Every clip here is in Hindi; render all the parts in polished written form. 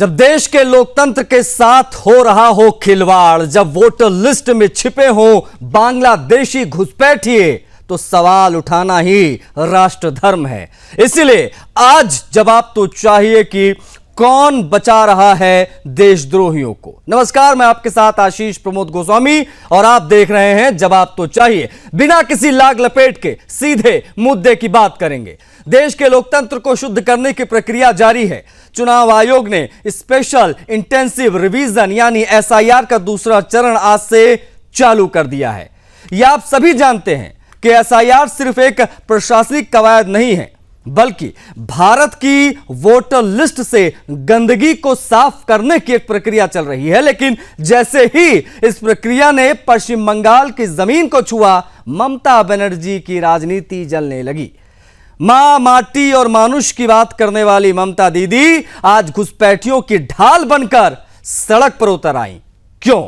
जब देश के लोकतंत्र के साथ हो रहा हो खिलवाड़, जब वोटर लिस्ट में छिपे हो बांग्लादेशी घुसपैठिए, तो सवाल उठाना ही राष्ट्र धर्म है। इसलिए आज जवाब तो चाहिए कि कौन बचा रहा है देशद्रोहियों को। नमस्कार, मैं आपके साथ आशीष प्रमोद गोस्वामी और आप देख रहे हैं जवाब तो चाहिए। बिना किसी लाग लपेट के सीधे मुद्दे की बात करेंगे। देश के लोकतंत्र को शुद्ध करने की प्रक्रिया जारी है। चुनाव आयोग ने स्पेशल इंटेंसिव रिवीजन यानी SIR का दूसरा चरण आज से चालू कर दिया है। यह आप सभी जानते हैं कि SIR सिर्फ एक प्रशासनिक कवायद नहीं है, बल्कि भारत की वोटर लिस्ट से गंदगी को साफ करने की एक प्रक्रिया चल रही है। लेकिन जैसे ही इस प्रक्रिया ने पश्चिम बंगाल की जमीन को छुआ, ममता बनर्जी की राजनीति जलने लगी। मां, माटी और मानुष की बात करने वाली ममता दीदी आज घुसपैठियों की ढाल बनकर सड़क पर उतर आई। क्यों?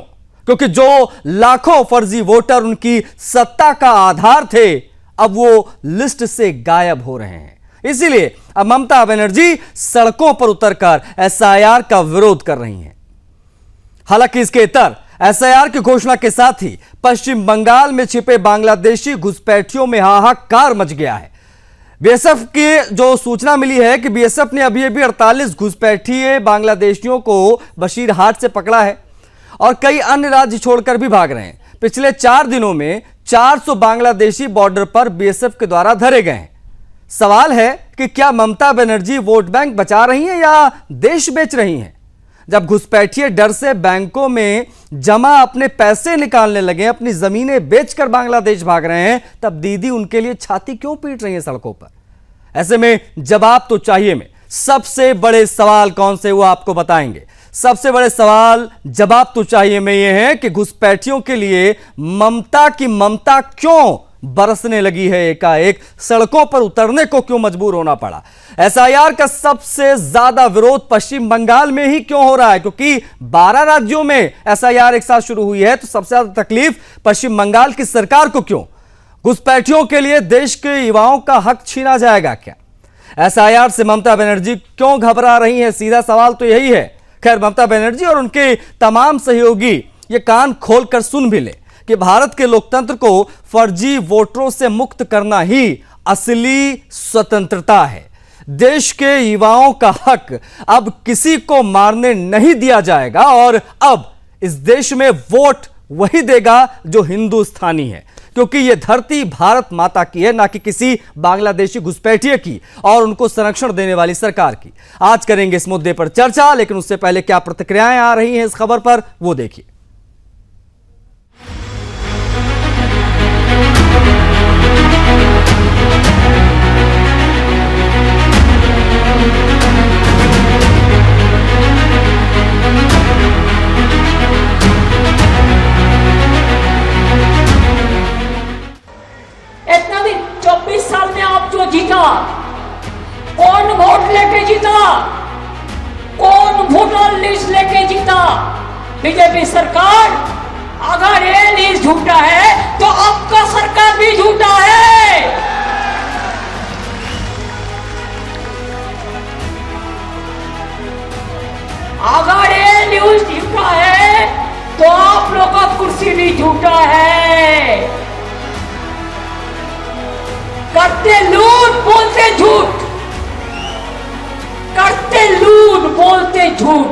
क्योंकि जो लाखों फर्जी वोटर उनकी सत्ता का आधार थे, अब वो लिस्ट से गायब हो रहे हैं। इसीलिए अब ममता बनर्जी सड़कों पर उतरकर SIR का विरोध कर रही हैं। हालांकि इसके इतर SIR की घोषणा के साथ ही पश्चिम बंगाल में छिपे बांग्लादेशी घुसपैठियों में हाहाकार मच गया है। BSF की जो सूचना मिली है कि BSF ने अभी 48 घुसपैठिए बांग्लादेशियों को बशीरहाट से पकड़ा है और कई अन्य राज्य छोड़कर भी भाग रहे हैं। पिछले 4 दिनों में 400 बांग्लादेशी बॉर्डर पर BSF के द्वारा धरे गए हैं। सवाल है कि क्या ममता बनर्जी वोट बैंक बचा रही हैं या देश बेच रही हैं? जब घुसपैठिए डर से बैंकों में जमा अपने पैसे निकालने लगे, अपनी जमीनें बेचकर बांग्लादेश भाग रहे हैं, तब दीदी उनके लिए छाती क्यों पीट रही है सड़कों पर? ऐसे में जवाब तो चाहिए में सबसे बड़े सवाल कौन से वो आपको बताएंगे। सबसे बड़े सवाल जवाब तो चाहिए में ये है कि घुसपैठियों के लिए ममता की ममता क्यों बरसने लगी है, एकाएक सड़कों पर उतरने को क्यों मजबूर होना पड़ा। SIR का सबसे ज्यादा विरोध पश्चिम बंगाल में ही क्यों हो रहा है? क्योंकि 12 राज्यों में SIR एक साथ शुरू हुई है, तो सबसे ज्यादा तकलीफ पश्चिम बंगाल की सरकार को क्यों? घुसपैठियों के लिए देश के युवाओं का हक छीना जाएगा क्या? SIR से ममता बनर्जी क्यों घबरा रही है? सीधा सवाल तो यही है। खैर, ममता बनर्जी और उनके तमाम सहयोगी ये कान खोलकर सुन भी ले कि भारत के लोकतंत्र को फर्जी वोटरों से मुक्त करना ही असली स्वतंत्रता है। देश के युवाओं का हक अब किसी को मारने नहीं दिया जाएगा और अब इस देश में वोट वही देगा जो हिंदुस्तानी है, क्योंकि यह धरती भारत माता की है, ना कि किसी बांग्लादेशी घुसपैठिए की और उनको संरक्षण देने वाली सरकार की। आज करेंगे इस मुद्दे पर चर्चा, लेकिन उससे पहले क्या प्रतिक्रियाएं आ रही हैं इस खबर पर, वो देखिए। जीता, कौन वोट लेके जीता, कौन वोटर लिस्ट लेके जीता? बीजेपी सरकार। अगर ये लिस्ट झूठा है तो आपका सरकार भी झूठा है। अगर ये न्यूज झूठा है तो आप लोग का कुर्सी भी झूठा है। करते लूट बोलते झूठ, करते लूट बोलते झूठ।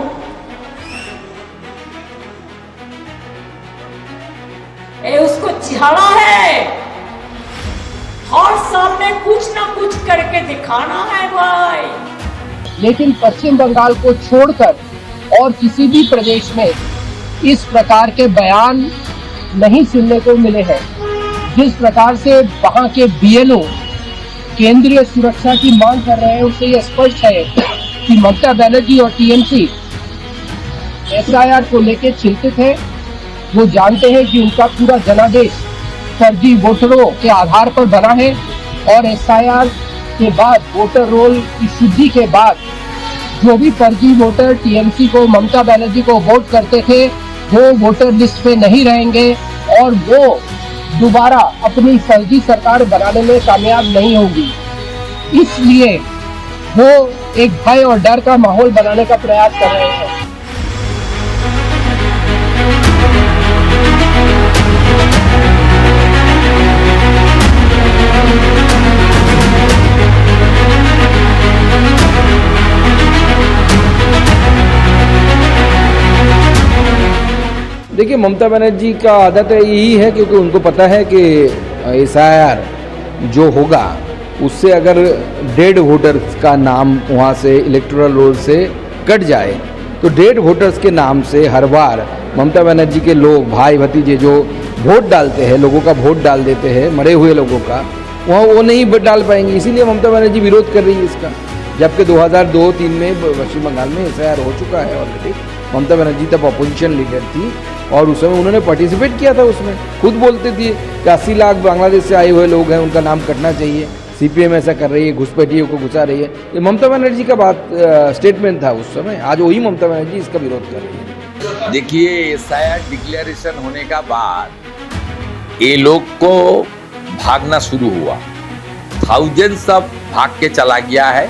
ये उसको झाड़ा है, हर साल में कुछ ना कुछ करके दिखाना है भाई। लेकिन पश्चिम बंगाल को छोड़कर और किसी भी प्रदेश में इस प्रकार के बयान नहीं सुनने को मिले हैं। जिस प्रकार से वहां के BLO केंद्रीय सुरक्षा की मांग कर रहे हैं, उससे यह स्पष्ट है कि ममता बनर्जी और TMC SIR को लेकर चिंतित है। वो जानते हैं कि उनका पूरा जनादेश फर्जी वोटरों के आधार पर बना है और SIR के बाद, वोटर रोल की शुद्धि के बाद, जो भी फर्जी वोटर TMC को, ममता बनर्जी को वोट करते थे, वो वोटर लिस्ट पे नहीं रहेंगे और वो दोबारा अपनी फर्जी सरकार बनाने में कामयाब नहीं होगी। इसलिए वो एक भय और डर का माहौल बनाने का प्रयास कर रहे हैं। देखिए, ममता बनर्जी का आदत यही है, क्योंकि उनको पता है कि SIR जो होगा उससे अगर डेड वोटर्स का नाम वहाँ से इलेक्टोरल रोल से कट जाए तो डेड वोटर्स के नाम से हर बार ममता बनर्जी के लोग, भाई भतीजे जो वोट डालते हैं, लोगों का वोट डाल देते हैं, मरे हुए लोगों का, वहाँ वो नहीं डाल पाएंगे। इसीलिए ममता बनर्जी विरोध कर रही है इसका, जबकि 2002-03 में पश्चिम बंगाल में SIR हो चुका है ऑलरेडी। ममता बनर्जी तब अपोजिशन लीडर थी और उस समय उन्होंने पार्टिसिपेट किया था उसमें। खुद बोलते थे कि 80 लाख बांग्लादेश से आए हुए लोग हैं, उनका नाम कटना चाहिए। CPM ऐसा कर रही है, घुसपैठियों को घुसा रही है। ये ममता बनर्जी का बात स्टेटमेंट था उस समय। आज वही ममता बनर्जी इसका विरोध कर रही है। देखिए, SIR डिक्लेरेशन होने का बाद ये लोग को भागना शुरू हुआ। थाउजेंड्स ऑफ भाग के चला गया है।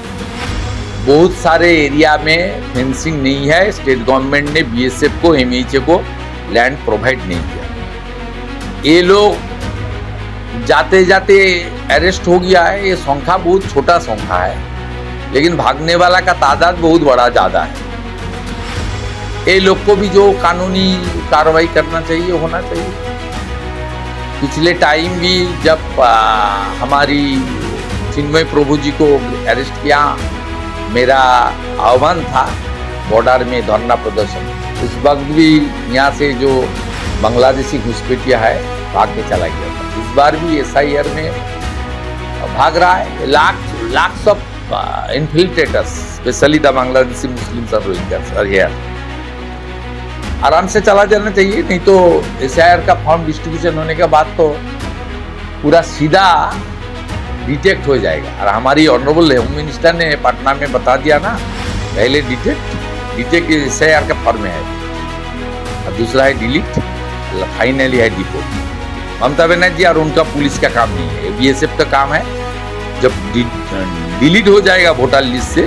बहुत सारे एरिया में फेंसिंग नहीं है। स्टेट गवर्नमेंट ने BSF को, MHA को लैंड प्रोवाइड नहीं किया। ये लोग जाते जाते अरेस्ट हो गया है। ये संख्या बहुत छोटा संख्या है, लेकिन भागने वाला का तादाद बहुत बड़ा ज़्यादा है। ये लोग को भी जो कानूनी कार्रवाई करना चाहिए होना चाहिए। पिछले टाइम भी जब हमारी चिन्मय प्रभु जी को अरेस्ट किया, मेरा आह्वान था बॉर्डर में धरना प्रदर्शन। उस वक्त भी यहाँ से जो बांग्लादेशी घुसपैठिया है भाग के चला गया था। इस बार भी SIR में भाग रहा है। lakhs of infiltrators, especially the Bangladeshi Muslims or Rohingyas are here. आराम से चला जाना चाहिए, नहीं तो SIR का फॉर्म डिस्ट्रीब्यूशन होने के बाद तो पूरा सीधा डिटेक्ट हो जाएगा। और हमारी ऑनरेबल होम मिनिस्टर ने पटना में बता दिया ना, पहले डिटेक्ट SIR का फॉर्म है और दूसरा है डिलीट, फाइनली है डिपोर्ट। ममता बनर्जी और उनका पुलिस का काम नहीं है, BSF का काम है। जब डिलीट हो जाएगा वोटर लिस्ट से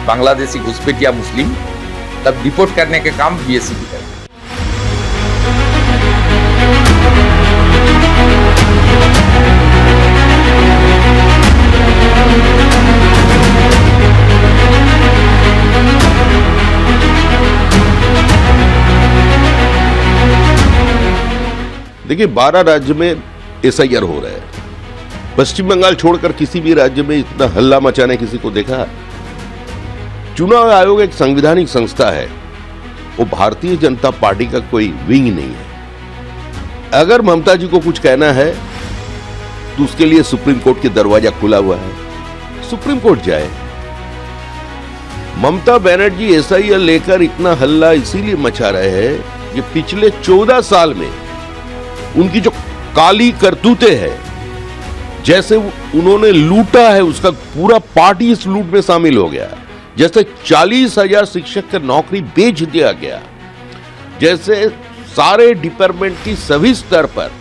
बांग्लादेशी घुसपैठिया मुस्लिम, तब डिपोर्ट करने के काम BSF करेगा। देखिए, 12 राज्य में SIR हो रहा है। पश्चिम बंगाल छोड़कर किसी भी राज्य में इतना हल्ला मचाने किसी को देखा? चुनाव आयोग एक संवैधानिक संस्था है, वो भारतीय जनता पार्टी का कोई विंग नहीं है। अगर ममता जी को कुछ कहना है तो उसके लिए सुप्रीम कोर्ट के दरवाजा खुला हुआ है, सुप्रीम कोर्ट जाए। ममता बनर्जी SIR लेकर इतना हल्ला इसीलिए मचा रहे हैं कि पिछले 14 साल में उनकी जो काली करतूतें हैं, जैसे उन्होंने लूटा है, उसका पूरा पार्टी इस लूट में शामिल हो गया। जैसे 40,000 शिक्षक का नौकरी बेच दिया गया, जैसे सारे डिपार्टमेंट की सभी स्तर पर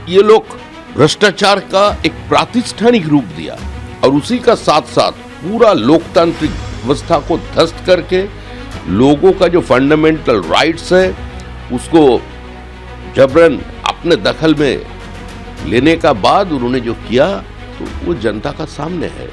ये लोग भ्रष्टाचार का एक प्रातिष्ठानिक रूप दिया, और उसी का साथ साथ पूरा लोकतांत्रिक व्यवस्था को ध्वस्त करके लोगों का जो फंडामेंटल राइट्स है उसको जबरन अपने दखल में लेने का बाद उन्होंने जो किया, तो वो जनता का सामने है।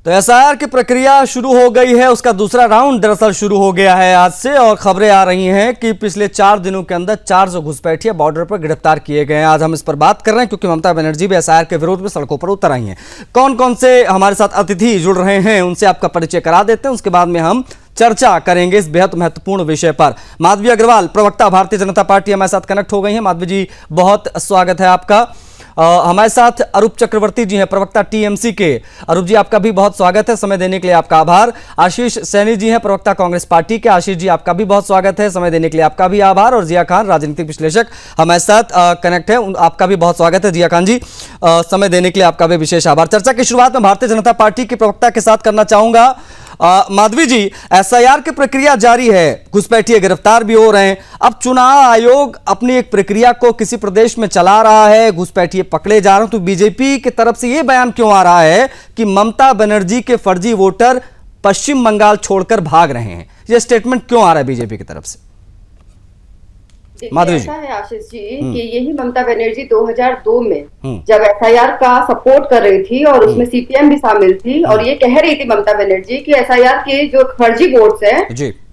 तो SIR की प्रक्रिया शुरू हो गई है, उसका दूसरा राउंड दरअसल शुरू हो गया है आज से, और खबरें आ रही हैं कि पिछले 4 दिनों के अंदर 400 घुसपैठिया बॉर्डर पर गिरफ्तार किए गए हैं। आज हम इस पर बात कर रहे हैं क्योंकि ममता बनर्जी भी SIR के विरोध में सड़कों पर उतर आई हैं। कौन कौन से हमारे साथ अतिथि जुड़ रहे हैं उनसे आपका परिचय करा देते हैं, उसके बाद में हम चर्चा करेंगे इस बेहद महत्वपूर्ण विषय पर। माधवी अग्रवाल, प्रवक्ता भारतीय जनता पार्टी, हमारे साथ कनेक्ट हो गई हैं। माधवी जी, बहुत स्वागत है आपका। हमारे साथ अरूप चक्रवर्ती जी हैं, प्रवक्ता TMC के। अरूप जी, आपका भी बहुत स्वागत है, समय देने के लिए आपका आभार। आशीष सैनी जी हैं, प्रवक्ता कांग्रेस पार्टी के। आशीष जी, आपका भी बहुत स्वागत है, समय देने के लिए आपका भी आभार। और जिया खान, राजनीतिक विश्लेषक, हमारे साथ कनेक्ट है, आपका भी बहुत स्वागत है। जिया खान जी, समय देने के लिए आपका भी विशेष आभार। चर्चा की शुरुआत में भारतीय जनता पार्टी के प्रवक्ता के साथ करना चाहूंगा। माधवी जी, एसआईआर की प्रक्रिया जारी है, घुसपैठिए गिरफ्तार भी हो रहे हैं। अब चुनाव आयोग अपनी एक प्रक्रिया को किसी प्रदेश में चला रहा है, घुसपैठिए पकड़े जा रहे हैं, तो बीजेपी की तरफ से यह बयान क्यों आ रहा है कि ममता बनर्जी के फर्जी वोटर पश्चिम बंगाल छोड़कर भाग रहे हैं? यह स्टेटमेंट क्यों आ रहा है बीजेपी की तरफ से? माधवी जी, ऐसा है आशीष जी कि यही ममता बनर्जी 2002 में जब एसआईआर का सपोर्ट कर रही थी और उसमें सीपीएम भी शामिल थी और ये कह रही थी ममता बनर्जी कि एसआईआर के जो फर्जी वोट्स हैं,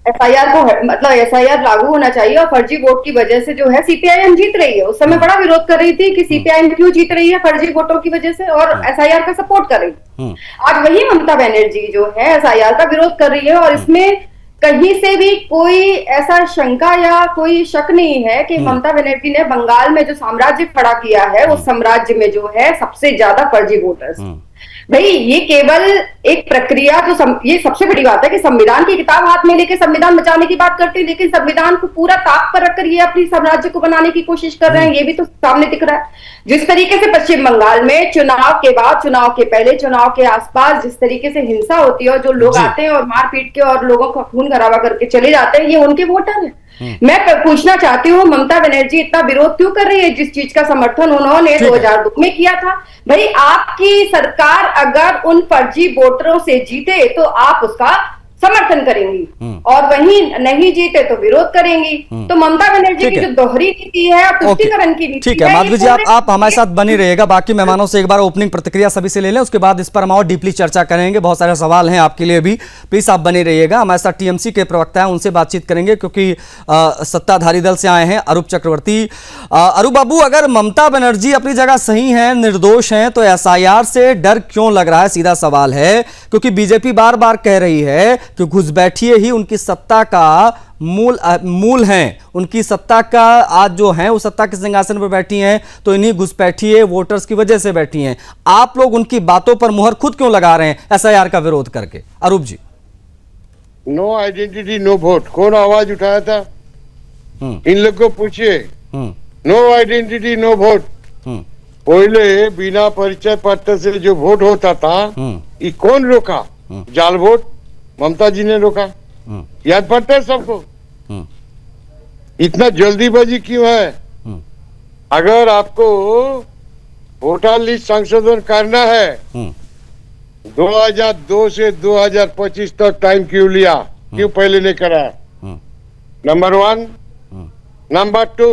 एसआईआर को मतलब एसआईआर लागू होना चाहिए और फर्जी वोट की वजह से जो है सीपीआईएम जीत रही है। उस समय बड़ा विरोध कर रही थी कि सीपीआईएम क्यों जीत रही है फर्जी वोटों की वजह से, और एसआईआर का सपोर्ट कर रही थी। आज वही ममता बनर्जी जो है एसआईआर का विरोध कर रही है और इसमें कहीं से भी कोई ऐसा शंका या कोई शक नहीं है कि ममता बनर्जी ने बंगाल में जो साम्राज्य खड़ा किया है उस साम्राज्य में जो है सबसे ज्यादा फर्जी वोटर्स। भाई ये केवल एक प्रक्रिया जो ये सबसे बड़ी बात है कि संविधान की किताब हाथ में लेके संविधान बचाने की बात करते हैं, लेकिन संविधान को पूरा ताक पर रखकर ये अपनी साम्राज्य को बनाने की कोशिश कर रहे हैं, ये भी तो सामने दिख रहा है। जिस तरीके से पश्चिम बंगाल में चुनाव के बाद, चुनाव के पहले, चुनाव के आसपास जिस तरीके से हिंसा होती है और जो लोग आते हैं और मार पीट के और लोगों का खून खराबा करके चले जाते हैं, ये उनके वोटर हैं। मैं पूछना चाहती हूँ ममता बनर्जी इतना विरोध क्यों कर रही है जिस चीज का समर्थन उन्होंने 2002 में किया था? भाई आपकी सरकार अगर उन फर्जी वोटरों से जीते तो आप उसका समर्थन करेंगी और वहीं नहीं जीते तो विरोध करेंगी। तो ममता बनर्जी की जो दोहरी नीति है और तुष्टीकरण की नीति ठीक है। माधवी जी, आप हमारे साथ बने रहिएगा, बाकी मेहमानों से एक बार ओपनिंग प्रतिक्रिया सभी से ले लें, उसके बाद इस पर हम और डीपली चर्चा करेंगे। बहुत सारे सवाल हैं आपके लिए भी, प्लीज आप बने रहिएगा। हमारे साथ टीएमसी के प्रवक्ता हैं, उनसे बातचीत करेंगे क्योंकि सत्ताधारी दल से आए हैं अरूप चक्रवर्ती। अरूप बाबू, अगर ममता बनर्जी अपनी जगह सही है, निर्दोष हैं, तो एसआईआर से डर क्यों लग रहा है? सीधा सवाल है, क्योंकि बीजेपी बार बार कह रही है कि घुसपैठिए ही उनकी सत्ता का मूल हैं, उनकी सत्ता का आज जो है वो सत्ता के सिंहासन पर बैठी हैं तो इन्हीं घुसपैठिए वोटर्स की वजह से बैठी हैं। आप लोग उनकी बातों पर मुहर खुद क्यों लगा रहे हैं एसआईआर का विरोध करके? अरूप जी, नो आइडेंटिटी नो वोट, कौन आवाज उठाया था? इन लोग को पूछिए। नो आइडेंटिटी नो वोट, पहले बिना परिचय पत्र से जो वोट होता था ये कौन रोका? जाल वोट ममता जी ने रोका, याद पड़ता है सबको। इतना जल्दीबाजी क्यों है? अगर आपको वोटर लिस्ट संशोधन करना है 2002 से 2025 तक टाइम क्यों लिया? क्यों पहले नहीं करा? नंबर 1। नंबर 2,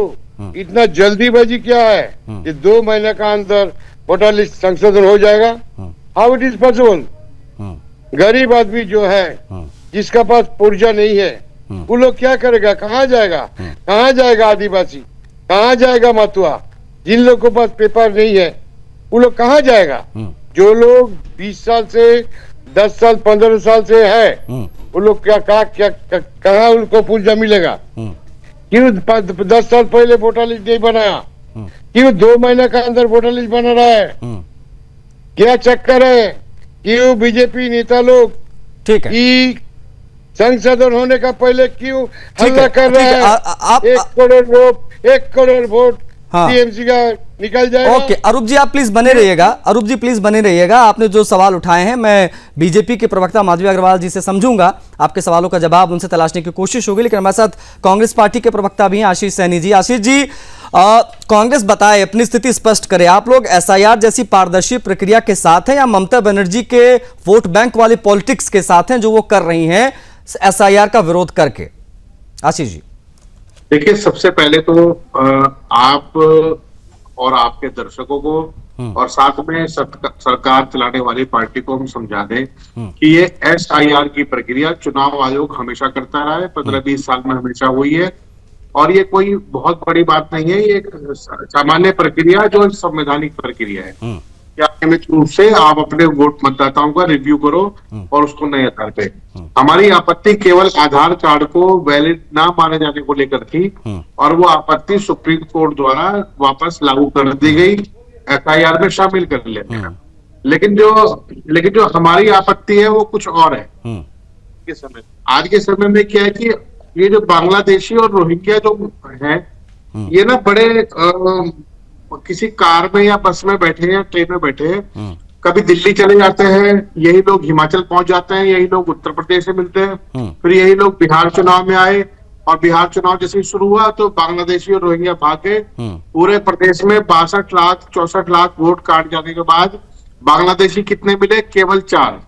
इतना जल्दीबाजी क्या है कि 2 महीने का अंदर वोटर लिस्ट संशोधन हो जाएगा? How it is possible? गरीब आदमी जो है जिसका पास पुर्जा नहीं है वो लोग क्या करेगा? कहाँ जाएगा? कहाँ जाएगा आदिवासी? कहाँ जाएगा मथुआ? जिन लोग के पास पेपर नहीं है वो लोग कहाँ जाएगा? जो लोग 20 साल से 10 साल 15 साल से है वो लोग कहाँ उनको पुर्जा मिलेगा? क्यों 10 साल पहले वोटर लिस्ट नहीं बनाया? क्यों 2 महीने का अंदर वोटर लिस्ट बना रहा है? क्या चक्कर है? क्यों बीजेपी नेता लोग ठीक है कि संशोधन होने का पहले क्यों हल्ला कर रहे हैं? आप 1 करोड़ वोट टीएमसी का निकल जाएगा। ओके, अरूप जी आप प्लीज बने रहिएगा। अरूप जी प्लीज बने रहिएगा। आपने जो सवाल उठाए हैं मैं बीजेपी के प्रवक्ता माधवी अग्रवाल जी से समझूंगा, आपके सवालों का जवाब उनसे तलाशने की कोशिश होगी। लेकिन हमारे साथ कांग्रेस पार्टी के प्रवक्ता भी हैं आशीष सैनी जी। आशीष जी, कांग्रेस बताए, अपनी स्थिति स्पष्ट करे, आप लोग एसआईआर जैसी पारदर्शी प्रक्रिया के साथ हैं या ममता बनर्जी के वोट बैंक वाली पॉलिटिक्स के साथ हैं जो वो कर रही हैं एसआईआर का विरोध करके? आशीष जी, देखिए, सबसे पहले तो आप और आपके दर्शकों को और साथ में सरकार चलाने वाली पार्टी को हम समझा दें कि ये एसआईआर की प्रक्रिया चुनाव आयोग हमेशा करता रहा है, 15-20 साल में हमेशा हुई है और ये कोई बहुत बड़ी बात नहीं है। ये एक सामान्य प्रक्रिया जो संवैधानिक प्रक्रिया है। क्या नियमित रूप से आप अपने वोट मतदाताओं का रिव्यू करो और उसको नए आधार पे। हमारी आपत्ति केवल आधार कार्ड को वैलिड ना माने जाने को लेकर थी और वो आपत्ति सुप्रीम कोर्ट द्वारा वापस लागू कर दी गई, एफआईआर में शामिल कर लेते हैं। लेकिन जो हमारी आपत्ति है वो कुछ और है। आज के समय में क्या है कि ये जो बांग्लादेशी और रोहिंग्या जो है ये ना बड़े किसी कार में या बस में बैठे हैं, ट्रेन में बैठे हैं, कभी दिल्ली चले जाते हैं, यही लोग हिमाचल पहुंच जाते हैं, यही लोग उत्तर प्रदेश से मिलते हैं, फिर यही लोग बिहार चुनाव में आए, और बिहार चुनाव जैसे ही शुरू हुआ तो बांग्लादेशी और रोहिंग्या भागे। पूरे प्रदेश में 62 लाख 64 लाख वोट काट जाने के बाद बांग्लादेशी कितने मिले? केवल 4।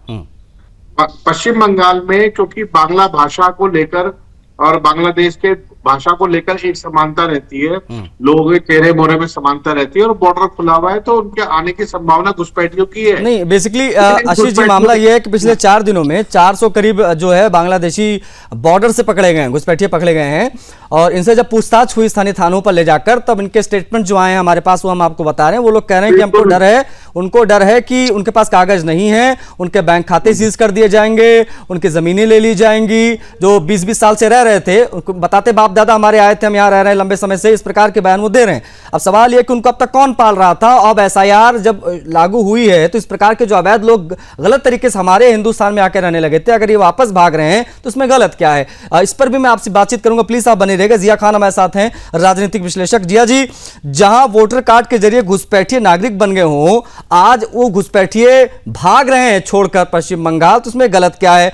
पश्चिम बंगाल में क्योंकि बांग्ला भाषा को लेकर और बांग्लादेश के भाषा को लेकर एक समानता रहती है, लोगों के चेहरे मोहरे में समानता रहती है, और बॉर्डर खुला हुआ है, तो उनके आने की संभावना घुसपैठियों की है। नहीं, बेसिकली आशीष जी मामला यह है कि पिछले 4 दिनों में 400 करीब जो है बांग्लादेशी बॉर्डर से पकड़े गए हैं, घुसपैठिए पकड़े गए हैं, और इनसे जब पूछताछ हुई स्थानीय थानों पर ले जाकर, तब इनके स्टेटमेंट जो आए हैं हमारे पास, वो हम आपको बता रहे हैं। वो लोग कह रहे हैं कि हमको डर है, उनको डर है कि उनके पास कागज नहीं है, उनके बैंक खाते सीज कर दिए जाएंगे, उनकी जमीनें ले ली जाएंगी, जो 20-20 साल से रह रहे थे, बताते बाप दादा हमारे आए थे, हम यहाँ रह रहे हैं लंबे समय से, इस प्रकार के बयान वो दे रहे हैं। अब सवाल यह कि उनको अब तक कौन पाल रहा था? अब एसआईआर जब लागू हुई है तो इस प्रकार के जो अवैध लोग गलत तरीके से हमारे हिंदुस्तान में आकर रहने लगे थे, अगर ये वापस भाग रहे हैं तो इसमें गलत क्या है? इस पर भी मैं आपसे बातचीत करूंगा, प्लीज आप बने रहिएगा। जिया खान हमारे साथ हैं, राजनीतिक विश्लेषक। जिया जी, जहां वोटर कार्ड के जरिए घुसपैठिए नागरिक बन गए हों, आज वो घुसपैठिए भाग रहे हैं छोड़कर पश्चिम बंगाल, तो उसमें गलत क्या है?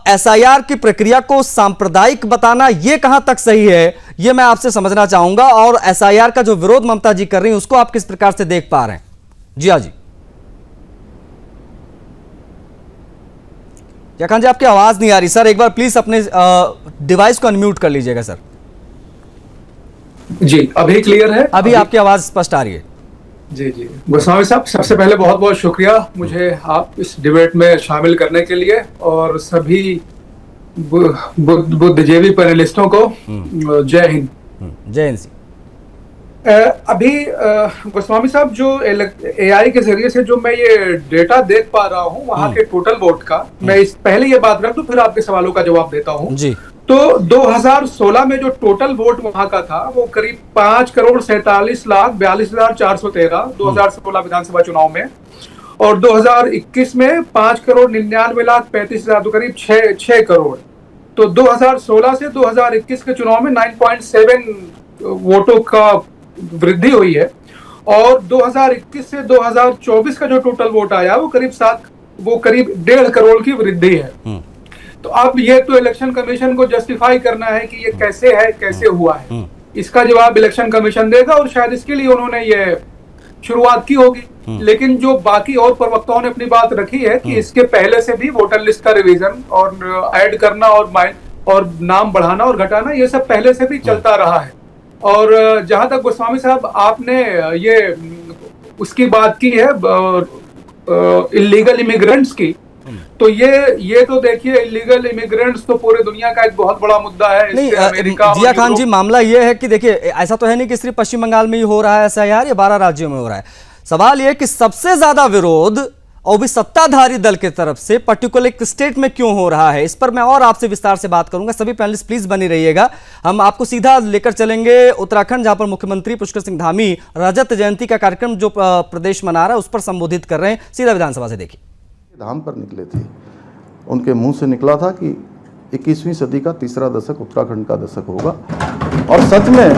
एसआईआर की प्रक्रिया को सांप्रदायिक बताना यह कहां तक सही है, यह मैं आपसे समझना चाहूंगा, और एसआईआर का जो विरोध ममता जी कर रही हैं उसको आप किस प्रकार से देख पा रहे हैं? जिया जी। खान जी, आपकी आवाज नहीं आ रही सर, एक बार प्लीज अपने डिवाइस को अनम्यूट कर लीजिएगा सर। जी, अभी क्लियर है? अभी आपकी आवाज स्पष्ट आ रही है। जी जी, गोस्वामी साहब, सबसे पहले बहुत बहुत शुक्रिया मुझे आप इस डिबेट में शामिल करने के लिए, और सभी बुद्धिजीवी पैनलिस्टों को जय हिंद। जय हिंद। अभी गोस्वामी साहब, जो एआई के जरिए से जो मैं ये डेटा देख पा रहा हूँ वहाँ के टोटल वोट का, मैं इस पहले ये बात रख दूं, फिर आपके सवालों का जवाब देता हूँ जी। तो 2016 में जो टोटल वोट वहां का था वो करीब 5,47,42,413 2016 विधानसभा चुनाव में, और 2021 में 5,99,35,000, तो करीब 6 करोड़। तो 2016 से 2021 के चुनाव में 9.7 वोटों का वृद्धि हुई है, और 2021 से 2024 का जो टोटल वोट आया वो करीब 1.5 करोड़ की वृद्धि है। तो अब ये तो इलेक्शन कमीशन को जस्टिफाई करना है कि ये कैसे है, कैसे हुआ है, इसका जवाब इलेक्शन कमीशन देगा, और शायद इसके लिए उन्होंने ये शुरुआत की होगी। लेकिन जो बाकी और प्रवक्ताओं ने अपनी बात रखी है कि इसके पहले से भी वोटर लिस्ट का रिवीजन और ऐड करना और नाम बढ़ाना और घटाना, ये सब पहले से भी चलता रहा है। और जहां तक गोस्वामी साहब आपने ये उसकी बात की है इलीगल इमिग्रेंट्स की, तो ये तो देखिए, इलीगल इमिग्रेंट्स तो पूरे दुनिया का एक बहुत बड़ा मुद्दा है। नहीं जिया खान जी, मामला ये है कि देखिए, ऐसा तो है नहीं कि सिर्फ पश्चिम बंगाल में ही हो रहा है एसआईआर, ये 12 राज्यों में हो रहा है। सवाल ये कि सबसे ज्यादा विरोध और भी सत्ताधारी दल की तरफ से पर्टिकुलर एक स्टेट में क्यों हो रहा है, इस पर मैं और आपसे विस्तार से बात करूंगा। सभी पैनलिस्ट प्लीज बने रहिएगा। हम आपको सीधा लेकर चलेंगे उत्तराखंड, जहां पर मुख्यमंत्री पुष्कर सिंह धामी रजत जयंती का कार्यक्रम जो प्रदेश मना रहा है उस पर संबोधित कर रहे हैं। सीधा विधानसभा से देखिए। धाम पर निकले थे, उनके मुंह से निकला था कि 21वीं सदी का तीसरा दशक उत्तराखंड का दशक होगा, और सच में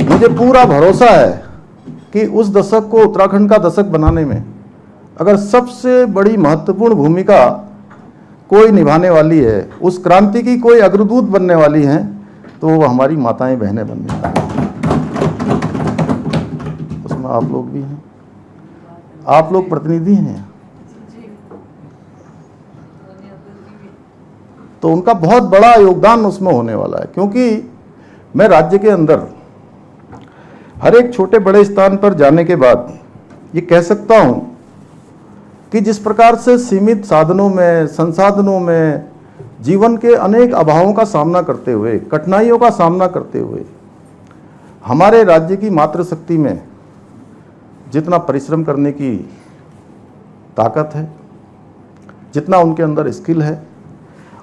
मुझे पूरा भरोसा है कि उस दशक को उत्तराखंड का दशक बनाने में अगर सबसे बड़ी महत्वपूर्ण भूमिका कोई निभाने वाली है, उस क्रांति की कोई अग्रदूत बनने वाली हैं, तो वो हमारी माताएं बहनें बनने वाली हैं। उसमें आप लोग भी हैं, आप लोग प्रतिनिधि हैं, तो उनका बहुत बड़ा योगदान उसमें होने वाला है। क्योंकि मैं राज्य के अंदर हर एक छोटे बड़े स्थान पर जाने के बाद ये कह सकता हूं कि जिस प्रकार से सीमित साधनों में, संसाधनों में, जीवन के अनेक अभावों का सामना करते हुए, कठिनाइयों का सामना करते हुए हमारे राज्य की मातृशक्ति में जितना परिश्रम करने की ताकत है, जितना उनके अंदर स्किल है,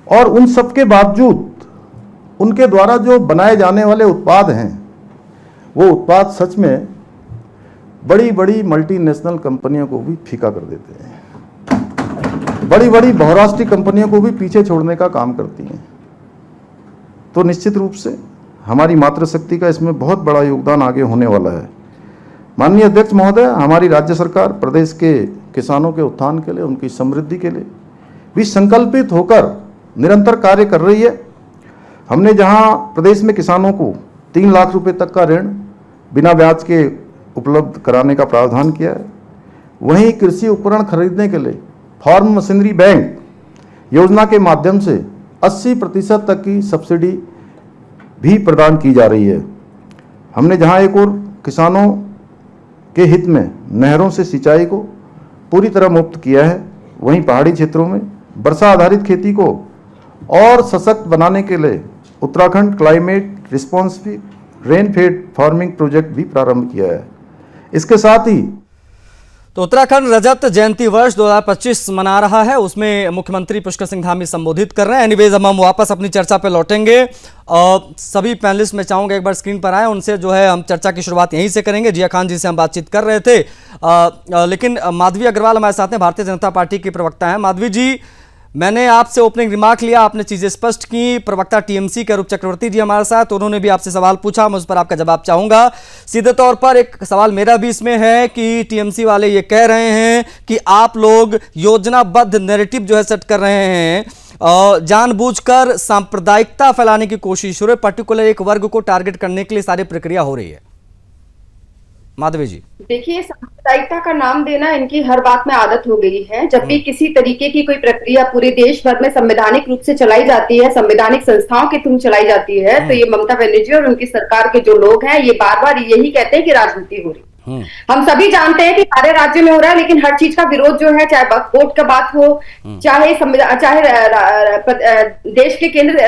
और उन सब के बावजूद उनके द्वारा जो बनाए जाने वाले उत्पाद हैं, वो उत्पाद सच में बड़ी बड़ी मल्टीनेशनल कंपनियों को भी फीका कर देते हैं, बड़ी बड़ी बहुराष्ट्रीय कंपनियों को भी पीछे छोड़ने का काम करती हैं। तो निश्चित रूप से हमारी मातृशक्ति का इसमें बहुत बड़ा योगदान आगे होने वाला है। माननीय अध्यक्ष महोदय, हमारी राज्य सरकार प्रदेश के किसानों के उत्थान के लिए, उनकी समृद्धि के लिए भी संकल्पित होकर निरंतर कार्य कर रही है। हमने जहां प्रदेश में किसानों को 3 लाख रुपए तक का ऋण बिना ब्याज के उपलब्ध कराने का प्रावधान किया है, वहीं कृषि उपकरण खरीदने के लिए फार्म मशीनरी बैंक योजना के माध्यम से 80% तक की सब्सिडी भी प्रदान की जा रही है। हमने जहां एक और किसानों के हित में नहरों से सिंचाई को पूरी तरह मुक्त किया है, वहीं पहाड़ी क्षेत्रों में वर्षा आधारित खेती को और सशक्त बनाने के लिए Uttarakhand climate responsive rainfed farming project भी प्रारंभ किया है। इसके साथ ही तो उत्तराखंड रजत जयंती वर्ष 2025 मना रहा है, उसमें मुख्यमंत्री पुष्कर सिंह धामी संबोधित कर रहे हैं। एनीवेज अब हम वापस अपनी चर्चा पे लौटेंगे। सभी पैनलिस्ट में चाहूंगा एक बार स्क्रीन पर आए, उनसे जो है हम चर्चा की शुरुआत यहीं से करेंगे। जिया खान जी से हम बातचीत कर रहे थे, लेकिन माधवी अग्रवाल हमारे साथ हैं, भारतीय जनता पार्टी की प्रवक्ता हैं। माधवी जी, मैंने आपसे ओपनिंग रिमार्क लिया, आपने चीजें स्पष्ट की। प्रवक्ता टीएमसी के अरूप चक्रवर्ती जी हमारे साथ, उन्होंने भी आपसे सवाल पूछा, मैं उस पर आपका जवाब चाहूंगा। सीधे तौर पर एक सवाल मेरा भी इसमें है कि टीएमसी वाले ये कह रहे हैं कि आप लोग योजनाबद्ध नैरेटिव जो है सेट कर रहे हैं, जानबूझकर सांप्रदायिकता फैलाने की कोशिश हो रही है, पर्टिकुलर एक वर्ग को टारगेट करने के लिए सारी प्रक्रिया हो रही है। माधवी जी, देखिए, सांप्रदायिकता का नाम देना इनकी हर बात में आदत हो गई है। जब भी किसी तरीके की कोई प्रक्रिया पूरे देश भर में संवैधानिक रूप से चलाई जाती है, संवैधानिक संस्थाओं के थ्रू चलाई जाती है, तो ये ममता बनर्जी और उनकी सरकार के जो लोग हैं, ये बार बार यही कहते हैं कि राजनीति हो रही। हम सभी जानते हैं कि सारे राज्य में हो रहा है, लेकिन हर चीज का विरोध जो है, चाहे वोट का बात हो, चाहे देश के केंद्र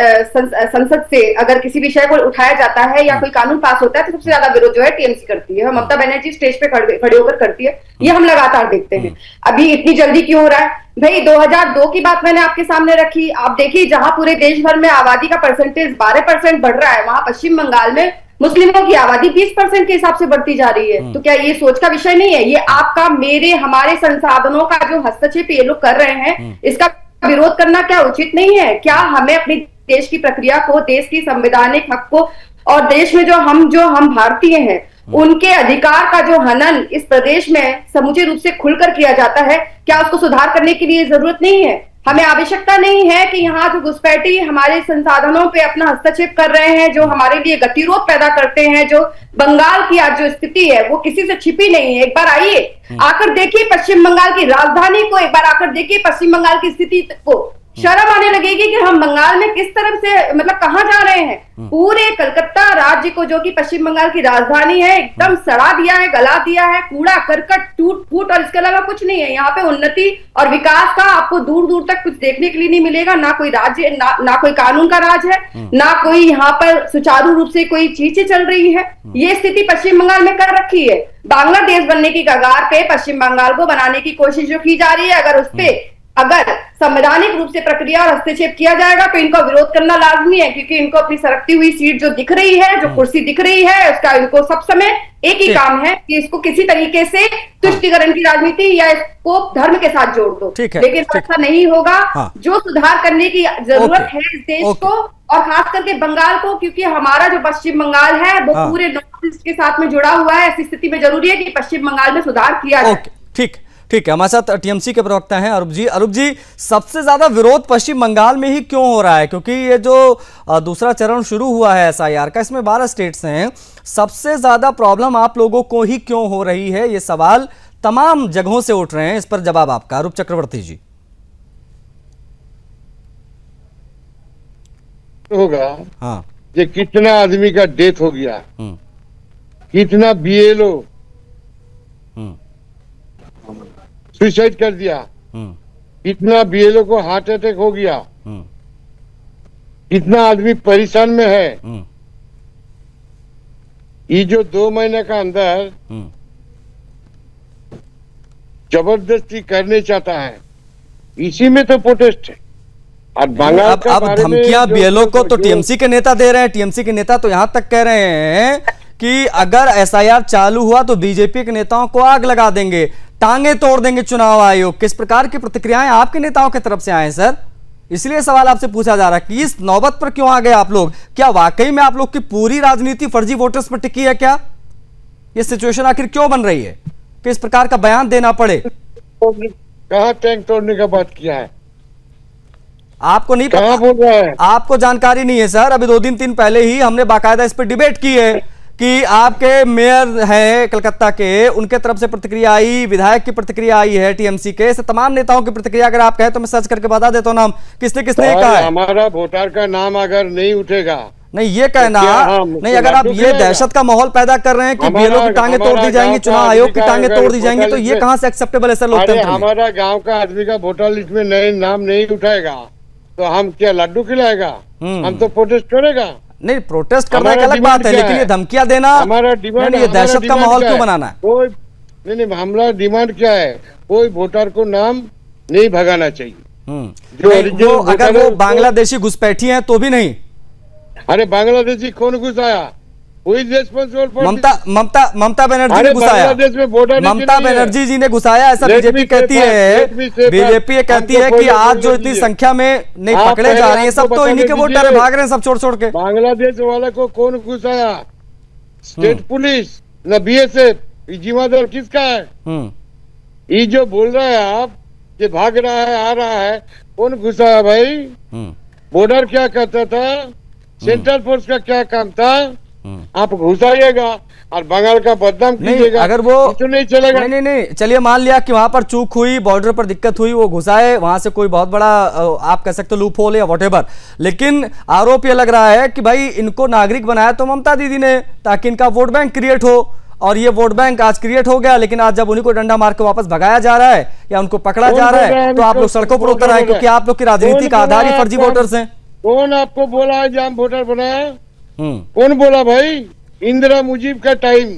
संसद से अगर किसी विषय को उठाया जाता है या कोई कानून पास होता है, तो सबसे ज्यादा विरोध जो है टीएमसी करती है, ममता बनर्जी स्टेज पे खड़े होकर करती है। ये हम लगातार देखते हैं। अभी इतनी जल्दी क्यों हो रहा है भाई? 2002 की बात मैंने आपके सामने रखी। आप देखिए, जहां पूरे देश भर में आबादी का परसेंटेज 12% बढ़ रहा है, वहां पश्चिम बंगाल में मुस्लिमों की आबादी 20% के हिसाब से बढ़ती जा रही है। तो क्या ये सोच का विषय नहीं है? ये आपका, मेरे, हमारे संसाधनों का जो हस्तक्षेप ये लोग कर रहे हैं, इसका विरोध करना क्या उचित नहीं है? क्या हमें अपने देश की प्रक्रिया को, देश की संवैधानिक हक को और देश में जो हम भारतीय हैं, उनके अधिकार का जो हनन इस प्रदेश में समूचे रूप से खुलकर किया जाता है, क्या उसको सुधार करने के लिए जरूरत नहीं है? हमें आवश्यकता नहीं है कि यहाँ जो घुसपैठी हमारे संसाधनों पे अपना हस्तक्षेप कर रहे हैं, जो हमारे लिए गतिरोध पैदा करते हैं, जो बंगाल की आज जो स्थिति है वो किसी से छिपी नहीं है। एक बार आइए, आकर देखिए पश्चिम बंगाल की राजधानी को, एक बार आकर देखिए पश्चिम बंगाल की स्थिति को। शर्म आने लगेगी कि हम बंगाल में किस तरह से, मतलब कहां जा रहे हैं। पूरे कलकत्ता राज्य को, जो कि पश्चिम बंगाल की राजधानी है, एकदम सड़ा दिया है, गला दिया है, कूड़ा करकट टूट फूट, और इसके अलावा कुछ नहीं है। यहाँ पे उन्नति और विकास का आपको दूर दूर तक कुछ देखने के लिए नहीं मिलेगा। ना कोई राज्य, ना कोई कानून का राज है, ना कोई यहाँ पर सुचारू रूप से कोई चीजें चल रही है। ये स्थिति पश्चिम बंगाल में कर रखी है। बांग्लादेश बनने की कगार पे पश्चिम बंगाल को बनाने की कोशिश जो की जा रही है, अगर संवैधानिक रूप से प्रक्रिया और हस्तक्षेप किया जाएगा तो इनको विरोध करना लाजमी है, क्योंकि इनको अपनी सरकती हुई सीट जो दिख रही है, जो कुर्सी दिख रही है, उसका इनको सब समय एक ही काम है कि इसको किसी तरीके से तुष्टिकरण की राजनीति या इसको धर्म के साथ जोड़ दो। लेकिन ऐसा नहीं होगा। जो सुधार करने की जरूरत है इस देश को, और खास करके बंगाल को, क्योंकि हमारा जो पश्चिम बंगाल है वो पूरे नॉर्थ ईस्ट के साथ में जुड़ा हुआ है। ऐसी स्थिति में जरूरी है कि पश्चिम बंगाल में सुधार किया जाए। ठीक है, हमारे साथ टीएमसी के प्रवक्ता हैं अरूप जी। अरूप जी, सबसे ज्यादा विरोध पश्चिम बंगाल में ही क्यों हो रहा है? क्योंकि ये जो दूसरा चरण शुरू हुआ है एसआईआर का, इसमें 12 स्टेट्स हैं, सबसे ज्यादा प्रॉब्लम आप लोगों को ही क्यों हो रही है? ये सवाल तमाम जगहों से उठ रहे हैं, इस पर जवाब आपका, अरूप चक्रवर्ती जी। होगा हाँ, ये कितना आदमी का डेथ हो गया, कितना बीएलओ सुसाइड कर दिया, कितना बीएलओ को हार्ट अटैक हो गया, कितना आदमी परेशान में है। ये जो 2 महीने का अंदर जबरदस्ती करने चाहता है, इसी में तो प्रोटेस्ट है। और बंगाल का अब धमकियां बीएलओ को तो टीएमसी के नेता दे रहे हैं। टीएमसी के नेता तो यहां तक कह रहे हैं कि अगर एसआईआर चालू हुआ तो बीजेपी के नेताओं को आग लगा देंगे, टांगे तोड़ देंगे चुनाव आयोग। किस प्रकार की प्रतिक्रियाएं आपके नेताओं की तरफ से आए सर? इसलिए सवाल आपसे पूछा जा रहा है कि इस नौबत पर क्यों आ गए आप लोग? क्या वाकई में आप लोग की पूरी राजनीति फर्जी वोटर्स पर टिकी है क्या? ये सिचुएशन आखिर क्यों बन रही है कि इस प्रकार का बयान देना पड़े? कहाँ टैंक तोड़ने का बात किया है? आपको नहीं कहाँ पता? बोल रहा है? आपको जानकारी नहीं है सर। अभी 2 दिन पहले ही हमने बाकायदा इस पर डिबेट की है कि आपके मेयर हैं कलकत्ता के, उनके तरफ से प्रतिक्रिया आई, विधायक की प्रतिक्रिया आई है टीएमसी के, ऐसे तमाम नेताओं की प्रतिक्रिया अगर आप कहें तो मैं सर्च करके बता देता हूं नाम किसने किसने कहा है। हमारा वोटर का नाम अगर नहीं उठेगा, नहीं ये कहना नहीं, अगर आप ये दहशत का माहौल पैदा कर रहे हैं कि बीएलओ की टांगे तोड़ दी जाएंगी, चुनाव आयोग की टांगे तोड़ दी जाएंगी, तो ये कहां से एक्सेप्टेबल है सर लोकतंत्र में? हमारा गांव का आदमी का वोटर लिस्ट में नए नाम नहीं उठाएगा तो हम क्या लड्डू खिलाएगा? हम तो प्रोटेस्ट करेगा। नहीं, प्रोटेस्ट करना एक अलग बात है, लेकिन ये धमकियां देना, हमारा डिमांड, ये दहशत का माहौल क्यों बनाना है? कोई नहीं, हमारा डिमांड क्या है? कोई वोटर को नाम नहीं भगाना चाहिए। जो अगर वो बांग्लादेशी घुसपैठी हैं तो भी नहीं। अरे बांग्लादेशी कौन घुसाया? ममता बनर्जी ने घुसाया। ममता बनर्जी जी ने घुसाया, ऐसा बीजेपी कहती है। बीजेपी कहती है कि आज जो इतनी संख्या में नहीं पकड़े जा रहे हैं, सब तो इन्हीं के वोटर भाग रहे हैं, सब छोड़ छोड़ के। बांग्लादेश वाला को कौन घुसाया? स्टेट पुलिस न बीएसएफ? जिम्मेदार किसका है? ये जो बोल रहा है आप, ये भाग रहा है, आ रहा है, कौन घुसाया भाई? बॉर्डर क्या करता था? सेंट्रल फोर्स का क्या काम था? आप घुसाइएगा और बंगाल का बदनाम कीजिएगा, अगर वो तो नहीं चलेगा। नहीं, चलिए मान लिया कि वहां पर चूक हुई, बॉर्डर पर दिक्कत हुई, वो घुसाए, वहां से कोई बहुत बड़ा आप कह सकते हो लूप होल या व्हाटएवर, लेकिन आरोप ये लग रहा है कि भाई इनको नागरिक बनाया तो ममता दीदी ने, ताकि इनका वोट बैंक क्रिएट हो, और ये वोट बैंक आज क्रिएट हो गया, लेकिन आज जब उन्हीं को डंडा मार के वापस भगाया जा रहा है या उनको पकड़ा जा रहा है तो आप लोग सड़कों पर उतर आए, क्योंकि आप लोग की राजनीति का आधार ही फर्जी वोटर्स हैं। कौन आपको बोला है जाम वोटर बनाया? कौन बोला भाई? इंदिरा मुजीब का टाइम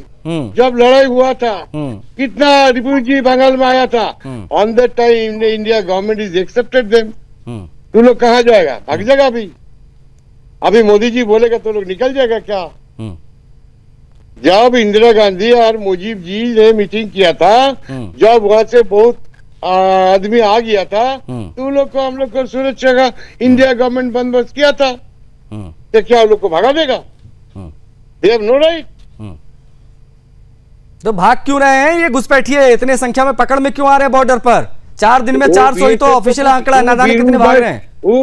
जब लड़ाई हुआ था, कितना रिफ्यूजी बंगाल में आया था। On that time India government is accepted them. तू लोग कहाँ जाएगा? भाग जाएगा। अभी मोदी जी बोलेगा तो लोग निकल जाएगा क्या? जब इंदिरा गांधी और मुजीब जी ने मीटिंग किया था, जब वहां से बहुत आदमी आ गया था, तो लोग को हम लोग को सुरक्षा का इंडिया गवर्नमेंट बंदोबस्त किया था, तो क्या लोग को भगा देगा? They have no right. तो भाग क्यों रहे हैं ये घुसपैठिए? इतने संख्या में पकड़ में क्यों आ रहे हैं बॉर्डर पर? 4 दिन में 400 ही तो ऑफिशियल आंकड़ा है, ना जाने कितने भाग रहे हैं। वो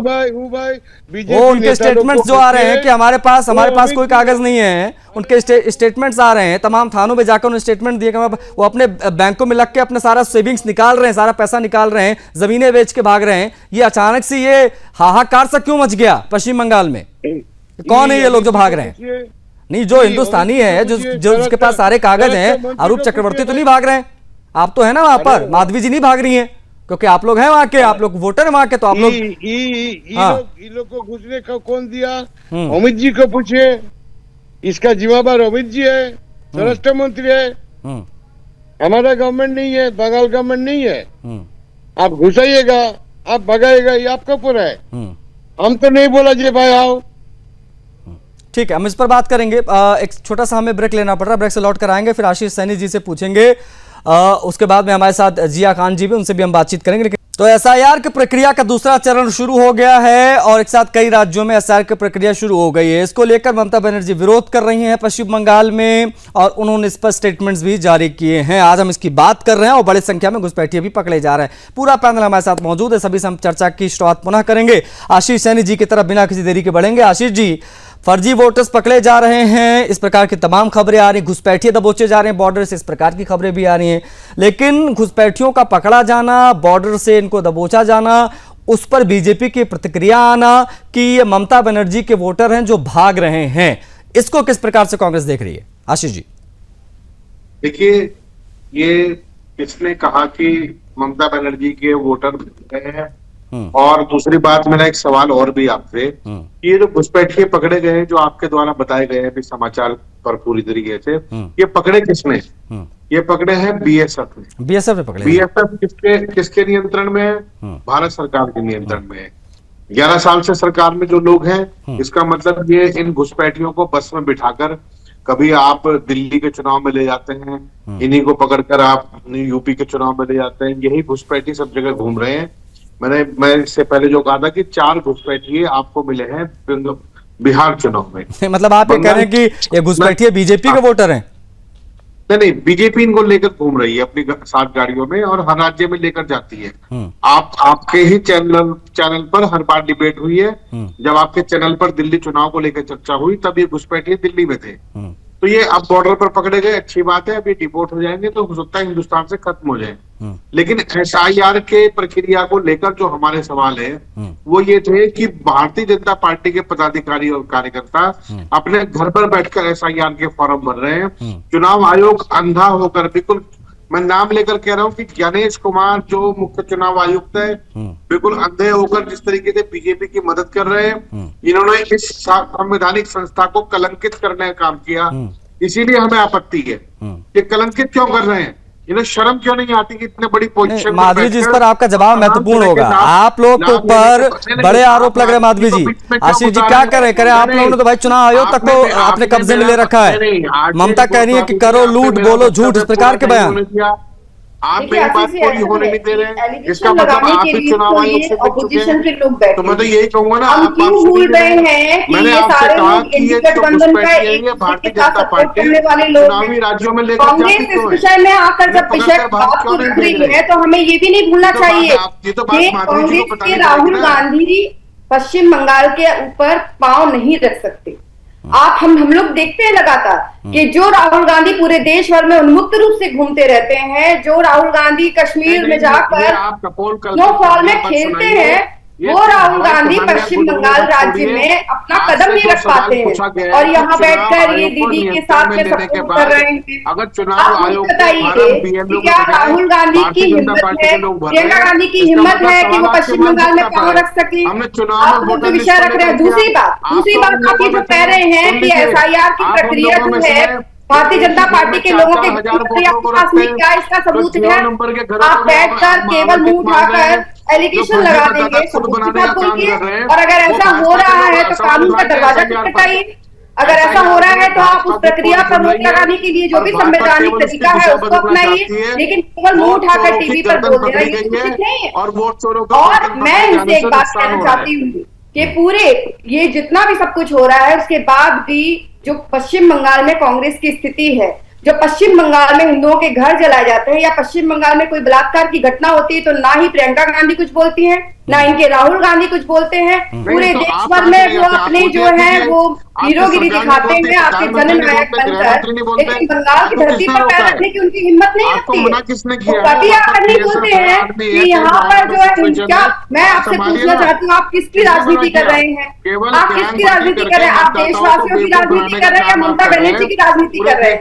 उनके स्टेटमेंट्स जो आ रहे हैं कि हमारे पास कोई कागज नहीं है, उनके स्टेटमेंट्स आ रहे हैं, तमाम थानों में जाकर उन्हें स्टेटमेंट दिए, वो अपने बैंकों में लग के अपना सारा सेविंग्स निकाल रहे हैं, सारा पैसा निकाल रहे हैं, जमीनें बेच के भाग रहे हैं। ये अचानक से ये हाहाकार सा क्यों मच गया पश्चिम बंगाल में? कौन है ये लोग जो भाग रहे हैं? नहीं, जो हिंदुस्तानी है, जो जिसके पास सारे कागज हैं, अरूप चक्रवर्ती तो नहीं भाग रहे हैं। आप तो है ना वहां पर, माधवी जी नहीं भाग रही हैं, क्योंकि आप लोग हैं वहां के, आप लोग वोटर हैं वहां के, तो आप लोग लोग को घुसने का कौन दिया? अमित जी को पूछे, इसका जिम्मेदार अमित जी है, स्वराष्ट्र मंत्री है। हमारा गवर्नमेंट नहीं है, बंगाल गवर्नमेंट नहीं है। आप घुसाइएगा, आप भगाइएगा, ये आपका ऊपर है। हम तो नहीं बोला जी भाई आओ। ठीक है, हम इस पर बात करेंगे। एक छोटा सा हमें ब्रेक लेना पड़ रहा है, ब्रेक से लौट कर आएंगे, फिर आशीष सैनी जी से पूछेंगे। उसके बाद में हमारे साथ जिया खान जी भी, उनसे भी हम बातचीत करेंगे। लेकिन तो एसआईआर की प्रक्रिया का दूसरा चरण शुरू हो गया है और एक साथ कई राज्यों में एसआईआर की प्रक्रिया शुरू हो गई है। इसको लेकर ममता बनर्जी विरोध कर रही हैं पश्चिम बंगाल में, और उन्होंने इस पर स्टेटमेंट्स भी जारी किए हैं। आज हम इसकी बात कर रहे हैं और बड़ी संख्या में घुसपैठिए भी पकड़े जा रहे हैं। पूरा पैनल हमारे साथ मौजूद है, सभी से हम चर्चा की शुरुआत पुनः करेंगे। आशीष सैनी जी की तरफ बिना किसी देरी के बढ़ेंगे। आशीष जी, फर्जी वोटर्स पकड़े जा रहे हैं, इस प्रकार की तमाम खबरें आ रही, घुसपैठिए दबोचे जा रहे हैं बॉर्डर से, इस प्रकार की खबरें भी आ रही हैं, लेकिन घुसपैठियों का पकड़ा जाना, बॉर्डर से इनको दबोचा जाना, उस पर बीजेपी की प्रतिक्रिया आना कि ये ममता बनर्जी के वोटर हैं जो भाग रहे हैं, इसको किस प्रकार से कांग्रेस देख रही है? आशीष जी देखिए, ये किसने कहा कि ममता बनर्जी के वोटर हैं? और दूसरी बात, मेरा एक सवाल और भी आपसे, ये जो घुसपैठिए पकड़े गए हैं, जो आपके द्वारा बताए गए हैं समाचार पर पूरी तरीके से, ये पकड़े किसने? ये पकड़े हैं बीएसएफ ने। बीएसएफ ने पकड़े। बीएसएफ किसके नियंत्रण में है? भारत सरकार के नियंत्रण में है। 11 साल से सरकार में जो लोग हैं, इसका मतलब ये इन घुसपैठियों को बस में बिठाकर, कभी आप दिल्ली के चुनाव में ले जाते हैं, इन्हीं को पकड़कर आप यूपी के चुनाव में ले जाते हैं, यही घुसपैठी सब जगह घूम रहे हैं। मैं इससे पहले जो कहा था कि 4 घुसपैठिए आपको मिले हैं बिहार चुनाव में। मतलब आप ये कह रहे हैं कि ये घुसपैठिए बीजेपी के वोटर हैं? नहीं, बीजेपी इनको लेकर घूम रही है अपनी 7 गाड़ियों में और हर राज्य में लेकर जाती है। आपके ही चैनल पर हर बार डिबेट हुई है। जब आपके चैनल पर दिल्ली चुनाव को लेकर चर्चा हुई तब ये घुसपैठिए दिल्ली में थे। तो ये अब बॉर्डर पर पकड़े गए, अच्छी बात है। अब ये डिपोर्ट हो जाएंगे तो हो सकता है हिंदुस्तान से खत्म हो जाए। लेकिन SIR के प्रक्रिया को लेकर जो हमारे सवाल है वो ये थे कि भारतीय जनता पार्टी के पदाधिकारी और कार्यकर्ता अपने घर पर बैठकर SIR के फॉर्म भर रहे हैं। चुनाव आयोग अंधा होकर, बिल्कुल मैं नाम लेकर कह रहा हूं कि गणेश कुमार जो मुख्य चुनाव आयुक्त है, बिल्कुल अंधे होकर जिस तरीके से बीजेपी की मदद कर रहे हैं, इन्होंने इस संवैधानिक संस्था को कलंकित करने का काम किया। इसीलिए हमें आपत्ति है कि कलंकित क्यों कर रहे हैं, इन्हें शर्म क्यों नहीं आती कि इतने बड़ी पोजीशन। माधवी जी, इस पर आपका जवाब महत्वपूर्ण होगा। आप लोग के ऊपर बड़े आरोप लग रहे हैं माधवी जी। आशीष जी क्या करें आप लोगों ने तो भाई चुनाव आयोग तक तो अपने कब्जे में ले रखा है। ममता कह रही है कि करो लूट, बोलो झूठ, इस प्रकार के बयान आप मेरी बात पूरी होने नहीं दे रहे हैं। इसका मतलब आप भी चुनाव आयोग से ऑपोजिशन के लोग बैठे, तो मैं तो यही कहूंगा ना, हम क्यों भूल रहे हैं कि मैंने ये आपसे सारे कहा लोग कि ये इंडिया गठबंधन का एक भारतीय जनता पार्टी करने वाले लोग चुनावी राज्यों में लेकर कांग्रेस इस विषय में आकर जब विषय बात को रख रही है तो हमें ये भी नहीं भूलना चाहिए कि कांग्रेस के राहुल गांधी पश्चिम बंगाल के ऊपर पांव नहीं रख सकते। हम लोग देखते हैं लगातार कि जो राहुल गांधी पूरे देश भर में उन्मुक्त रूप से घूमते रहते हैं, जो राहुल गांधी कश्मीर में जाकर स्नोफॉल में खेलते हैं, वो राहुल गांधी पश्चिम बंगाल राज्य में अपना कदम नहीं रख पाते हैं और यहाँ बैठकर ये दीदी के साथ में सपोर्ट कर रहे हैं। अगर चुनाव आयोग बताइए कि क्या राहुल गांधी की हिम्मत है, प्रियंका गांधी की हिम्मत है कि वो पश्चिम बंगाल में पांव रख सके? आप लोग जो विषय रख रहे हैं। दूसरी बात आप ये जो कह रहे हैं कि SIR की प्रक्रिया जो है भारतीय जनता पार्टी के लोगों के पास में क्या इसका सबूत है? आप बैठकर केवल मुंह उठाकर एलिगेशन लगा देंगे, सबूत की बात बोलिए। और अगर ऐसा हो रहा है तो कानून का दरवाजा खटखटाइए। अगर ऐसा हो रहा है तो आप उस प्रक्रिया पर रोक लगाने के लिए जो भी संवैधानिक तरीका है उसको अपनाइए, लेकिन केवल मुंह उठाकर टीवी पर बोल देना ये उचित नहीं है। और मैं इनसे एक बात कहना चाहती हूँ कि पूरे ये जितना भी सब कुछ हो रहा है उसके बाद भी जो पश्चिम बंगाल में कांग्रेस की स्थिति है, जो पश्चिम बंगाल में हिंदुओं के घर जलाए जाते हैं या पश्चिम बंगाल में कोई बलात्कार की घटना होती है तो ना ही प्रियंका गांधी कुछ बोलती हैं, ना इनके राहुल गांधी कुछ बोलते हैं। पूरे देश भर में वो अपने जो है वो हीरोगिरी दिखाते हैं आपके जननायक बनकर, लेकिन बंगाल की धरती पर पैर रखने की उनकी हिम्मत नहीं होती। कभी आकर नहीं बोलते हैं कि यहाँ पर जो है क्या। मैं आपसे पूछना चाहती हूँ, आप किसकी राजनीति कर रहे हैं? आप किसकी राजनीति कर रहे हैं? आप देशवासियों की राजनीति कर रहे हैं या ममता बनर्जी की राजनीति कर रहे हैं?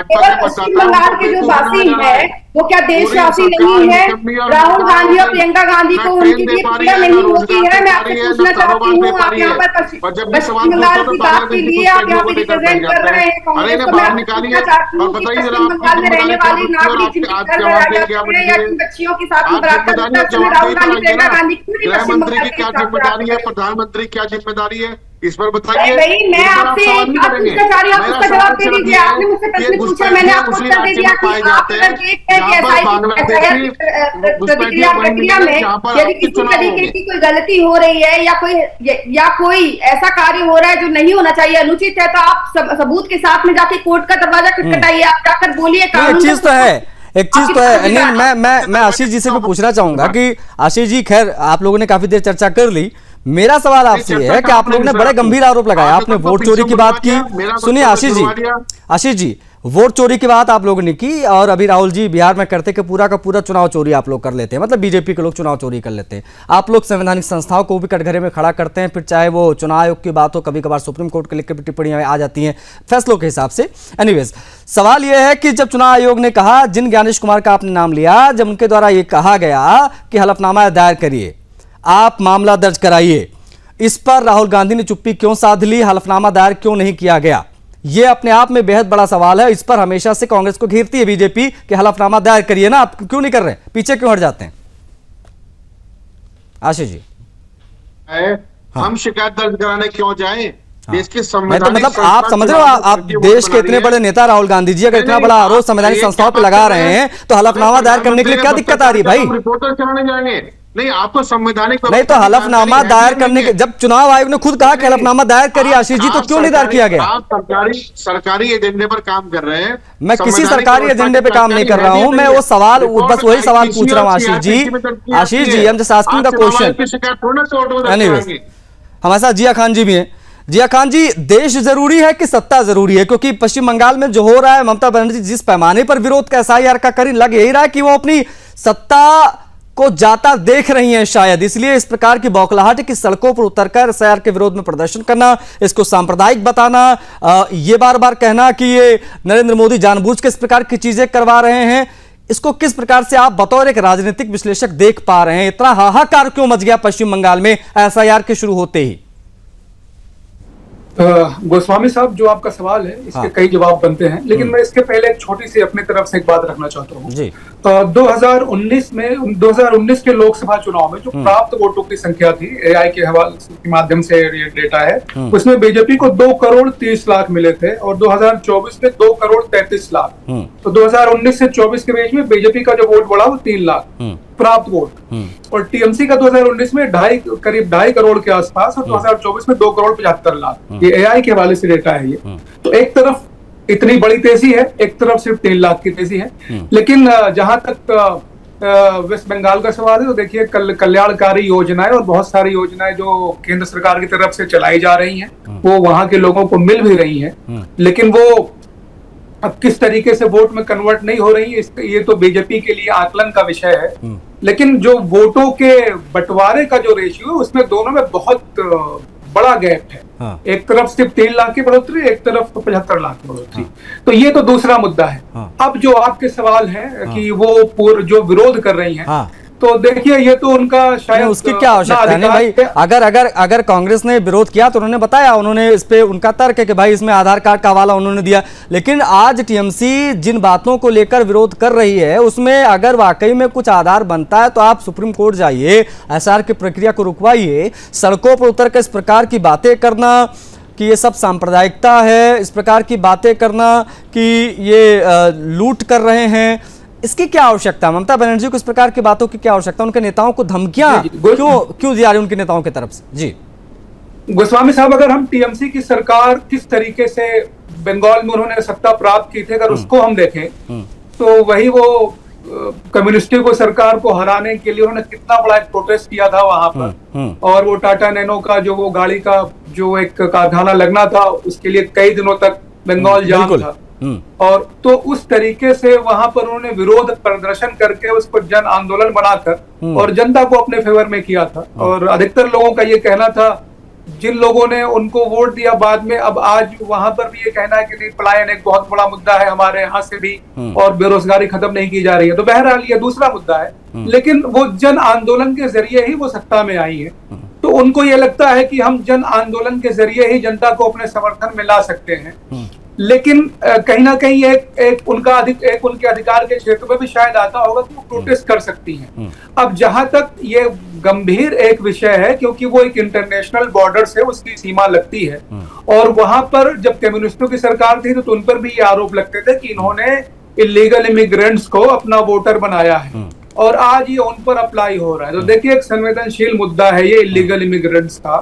केवल पश्चिम बंगाल के जो वासी है वो क्या देशवासी नहीं है? राहुल गांधी और प्रियंका गांधी को उनकी लिए पीड़ा नहीं होती है? मैं आपसे पूछना चाहती हूँ, आप यहाँ पर पश्चिम बंगाल की बात के लिए आप यहाँ पे रिप्रेजेंट कर रहे हैं कांग्रेस को। मैं आपसे पूछना चाहती हूँ कि पश्चिम बंगाल में रहने वाली नागरिक जिनके घर लड़ाई जाती है या जिन बच्चियों के साथ में बलात्कार होता है, राहुल गांधी प्रियंका गांधी पूरी पश्चिम बंगाल की क्या जिम्मेदारी है? प्रधानमंत्री क्या जिम्मेदारी है इस पर बताइए। भाई मैं आपसे एक बात पूछना चाह रही हूँ, आप उसका जवाब दे दीजिए। आपने मुझसे प्रश्न पूछा, मैंने आपको उत्तर दे दिया कि आप अगर देखते हैं कि प्रक्रिया में यदि किसी तरीके की कोई गलती हो रही है या कोई ऐसा कार्य हो रहा है जो नहीं होना चाहिए, अनुचित है, तो आप सबूत के साथ में जाके कोर्ट का दरवाजा खटखटाइए, आप जाकर बोलिए। एक चीज तो है नहीं, मैं आशीष जी से भी पूछना चाहूंगा कि आशीष जी, खैर आप लोगों ने काफी देर चर्चा कर ली। मेरा सवाल आपसे है कि आप लोगों ने बड़े गंभीर आरोप लगाए, आपने वोट चोरी की बात की। सुनिए आशीष जी, वोट चोरी की बात आप लोगों ने की और अभी राहुल जी बिहार में करते कि पूरा का पूरा चुनाव चोरी आप लोग कर लेते हैं, मतलब बीजेपी के लोग चुनाव चोरी कर लेते हैं। आप लोग संवैधानिक संस्थाओं को भी कटघरे में खड़ा करते हैं, फिर चाहे वो चुनाव आयोग की बात हो, कभी कभार सुप्रीम कोर्ट के लिख के टिप्पणियां आ जाती हैं फैसलों के हिसाब से। एनीवेज, सवाल यह है कि जब चुनाव आयोग ने कहा, जिन ज्ञानेश कुमार का आपने नाम लिया, जब उनके द्वारा यह कहा गया कि हलफनामा दायर करिए, आप मामला दर्ज कराइए, इस पर राहुल गांधी ने चुप्पी क्यों साध ली? हलफनामा दायर क्यों नहीं किया गया? यह अपने आप में बेहद बड़ा सवाल है। इस पर हमेशा से कांग्रेस को घेरती है बीजेपी कि हलफनामा दायर करिए ना, आप क्यों नहीं कर रहे, पीछे क्यों हट जाते हैं? आशीष जी, हम शिकायत दर्ज कराने क्यों जाएं? देश के तो मतलब आप समझ रहे हो, आप देश के इतने बड़े नेता राहुल गांधी जी अगर इतना बड़ा आरोप संवैधानिक संस्थाओं पर लगा रहे हैं तो हलफनामा दायर करने के लिए क्या दिक्कत आ रही है भाई? रिपोर्टर चलाने जाएंगे, नहीं, आपको संवैधानिक नहीं तो हलफनामा दायर करने के, जब चुनाव आयोग ने खुद कहा कि हलफनामा दायर करिए आशीष जी, तो क्यों नहीं दायर किया गया? आप सरकारी एजेंडे पर काम कर रहे हैं। मैं किसी सरकारी एजेंडे पे काम नहीं कर रहा हूं, मैं वो सवाल, बस वही सवाल पूछ रहा हूं आशीष जी। आशीष जी, हम just asking the question. Anyways, हमारे साथ जिया खान जी भी हैं। जिया खान जी, देश जरूरी है कि सत्ता जरूरी है? क्योंकि पश्चिम बंगाल में जो हो रहा है, ममता बनर्जी जिस पैमाने पर विरोध का एसआईआर का करी, लग यही रहा है कि वो अपनी सत्ता को जाता देख रही हैं शायद, इसलिए इस प्रकार की बौखलाहट की सड़कों पर उतरकर एसआईआर के विरोध में प्रदर्शन करना, इसको सांप्रदायिक बताना, ये बार बार कहना कि ये नरेंद्र मोदी जानबूझ के इस प्रकार की चीजें करवा रहे हैं, इसको किस प्रकार से आप बतौर एक राजनीतिक विश्लेषक देख पा रहे हैं? इतना हाहाकार क्यों मच गया पश्चिम बंगाल में एसआईआर के शुरू होते ही? गोस्वामी साहब, जो आपका सवाल है इसके कई जवाब बनते हैं, लेकिन मैं इसके पहले एक छोटी सी अपनी तरफ से एक बात रखना चाहता हूँ जी। 2019 के लोकसभा चुनाव में जो प्राप्त वोटों की संख्या थी, एआई के हवाले के माध्यम से ये डेटा है, उसमें बीजेपी को 2 करोड़ 30 लाख मिले थे और 2024 में 2 करोड़ 33 लाख। तो 2019 से 24 के बीच में बीजेपी का जो वोट बढ़ा वो 3 लाख प्राप्त वोट, और टीएमसी का 2019 में करीब 2.5 करोड़ के आसपास, और 2024 में 2 करोड़ 75 लाख। ये एआई के हवाले से डेटा है ये। तो एक तरफ इतनी बड़ी तेजी है, एक तरफ सिर्फ 3 लाख की तेजी है। लेकिन जहां तक वेस्ट बंगाल का सवाल है, तो देखिए कल्याणकारी योजनाएं और बहुत सारी योजनाएं जो केंद्र सरकार की तरफ से चलाई जा रही हैं, वो वहां के लोगों को मिल भी रही हैं, लेकिन वो अब किस तरीके से वोट में कन्वर्ट नहीं हो रही है, ये तो बीजेपी के लिए आकलन का विषय है। लेकिन जो वोटों के बंटवारे का जो रेशियो है, उसमें दोनों में बहुत बड़ा गैप है। हाँ। एक तरफ सिर्फ 3 लाख की बढ़ोतरी, एक तरफ 75 लाख की बढ़ोतरी। हाँ। तो ये तो दूसरा मुद्दा है। हाँ। अब जो आपके सवाल है कि वो जो विरोध कर रही हैं, हाँ। तो देखिए ये तो उनका शायद उसकी क्या आवश्यकता है? भाई अगर कांग्रेस ने विरोध किया तो उन्होंने बताया, उन्होंने इस पे उनका तर्क है कि भाई इसमें आधार कार्ड का हवाला उन्होंने दिया, लेकिन आज टीएमसी जिन बातों को लेकर विरोध कर रही है उसमें अगर वाकई में कुछ आधार बनता है तो आप सुप्रीम कोर्ट जाइए, एसआईआर की प्रक्रिया को रुकवाइए। सड़कों पर उतर कर इस प्रकार की बातें करना कि ये सब सांप्रदायिकता है, इस प्रकार की बातें करना कि ये लूट कर रहे हैं, इसकी क्या आवश्यकता? ममता बनर्जी को इस प्रकार की बातों की क्या आवश्यकता? उनके नेताओं को धमकियां क्यों दी जा रही उनके नेताओं की तरफ से? जी गोस्वामी साहब, अगर हम टीएमसी की सरकार किस तरीके से बंगाल में उन्होंने सत्ता प्राप्त की थी, अगर उसको हम देखें तो वही वो कम्युनिस्टों को सरकार को हराने के लिए उन्होंने कितना बड़ा एक प्रोटेस्ट किया था वहां पर, और वो टाटा नैनो का जो वो गाड़ी का जो एक कारखाना लगना था, उसके लिए कई दिनों तक बंगाल जाम था। और तो उस तरीके से वहां पर उन्होंने विरोध प्रदर्शन करके उसको जन आंदोलन बनाकर और जनता को अपने फेवर में किया था। और अधिकतर लोगों का ये कहना था, जिन लोगों ने उनको वोट दिया बाद में, अब आज वहां पर भी ये कहना है कि नहीं, पलायन एक बहुत बड़ा मुद्दा है हमारे यहाँ से भी, और बेरोजगारी खत्म नहीं की जा रही है। तो बहरहाल ये दूसरा मुद्दा है, लेकिन वो जन आंदोलन के जरिए ही वो सत्ता में आई है। तो उनको ये लगता है कि हम जन आंदोलन के जरिए ही जनता को अपने समर्थन में ला सकते हैं। लेकिन कहीं ना कहीं एक उनके अधिकार के क्षेत्र में भी शायद आता होगा कि वो प्रोटेस्ट कर सकती हैं। अब जहां तक ये गंभीर एक विषय है, क्योंकि वो एक इंटरनेशनल बॉर्डर से उसकी सीमा लगती है, और वहां पर जब कम्युनिस्टों की सरकार थी तो उन पर भी ये आरोप लगते थे कि इन्होंने इलीगल इमिग्रेंट्स को अपना वोटर बनाया है, और आज ये उन पर अप्लाई हो रहा है। तो देखिए एक संवेदनशील मुद्दा है ये इलीगल इमिग्रेंट्स का,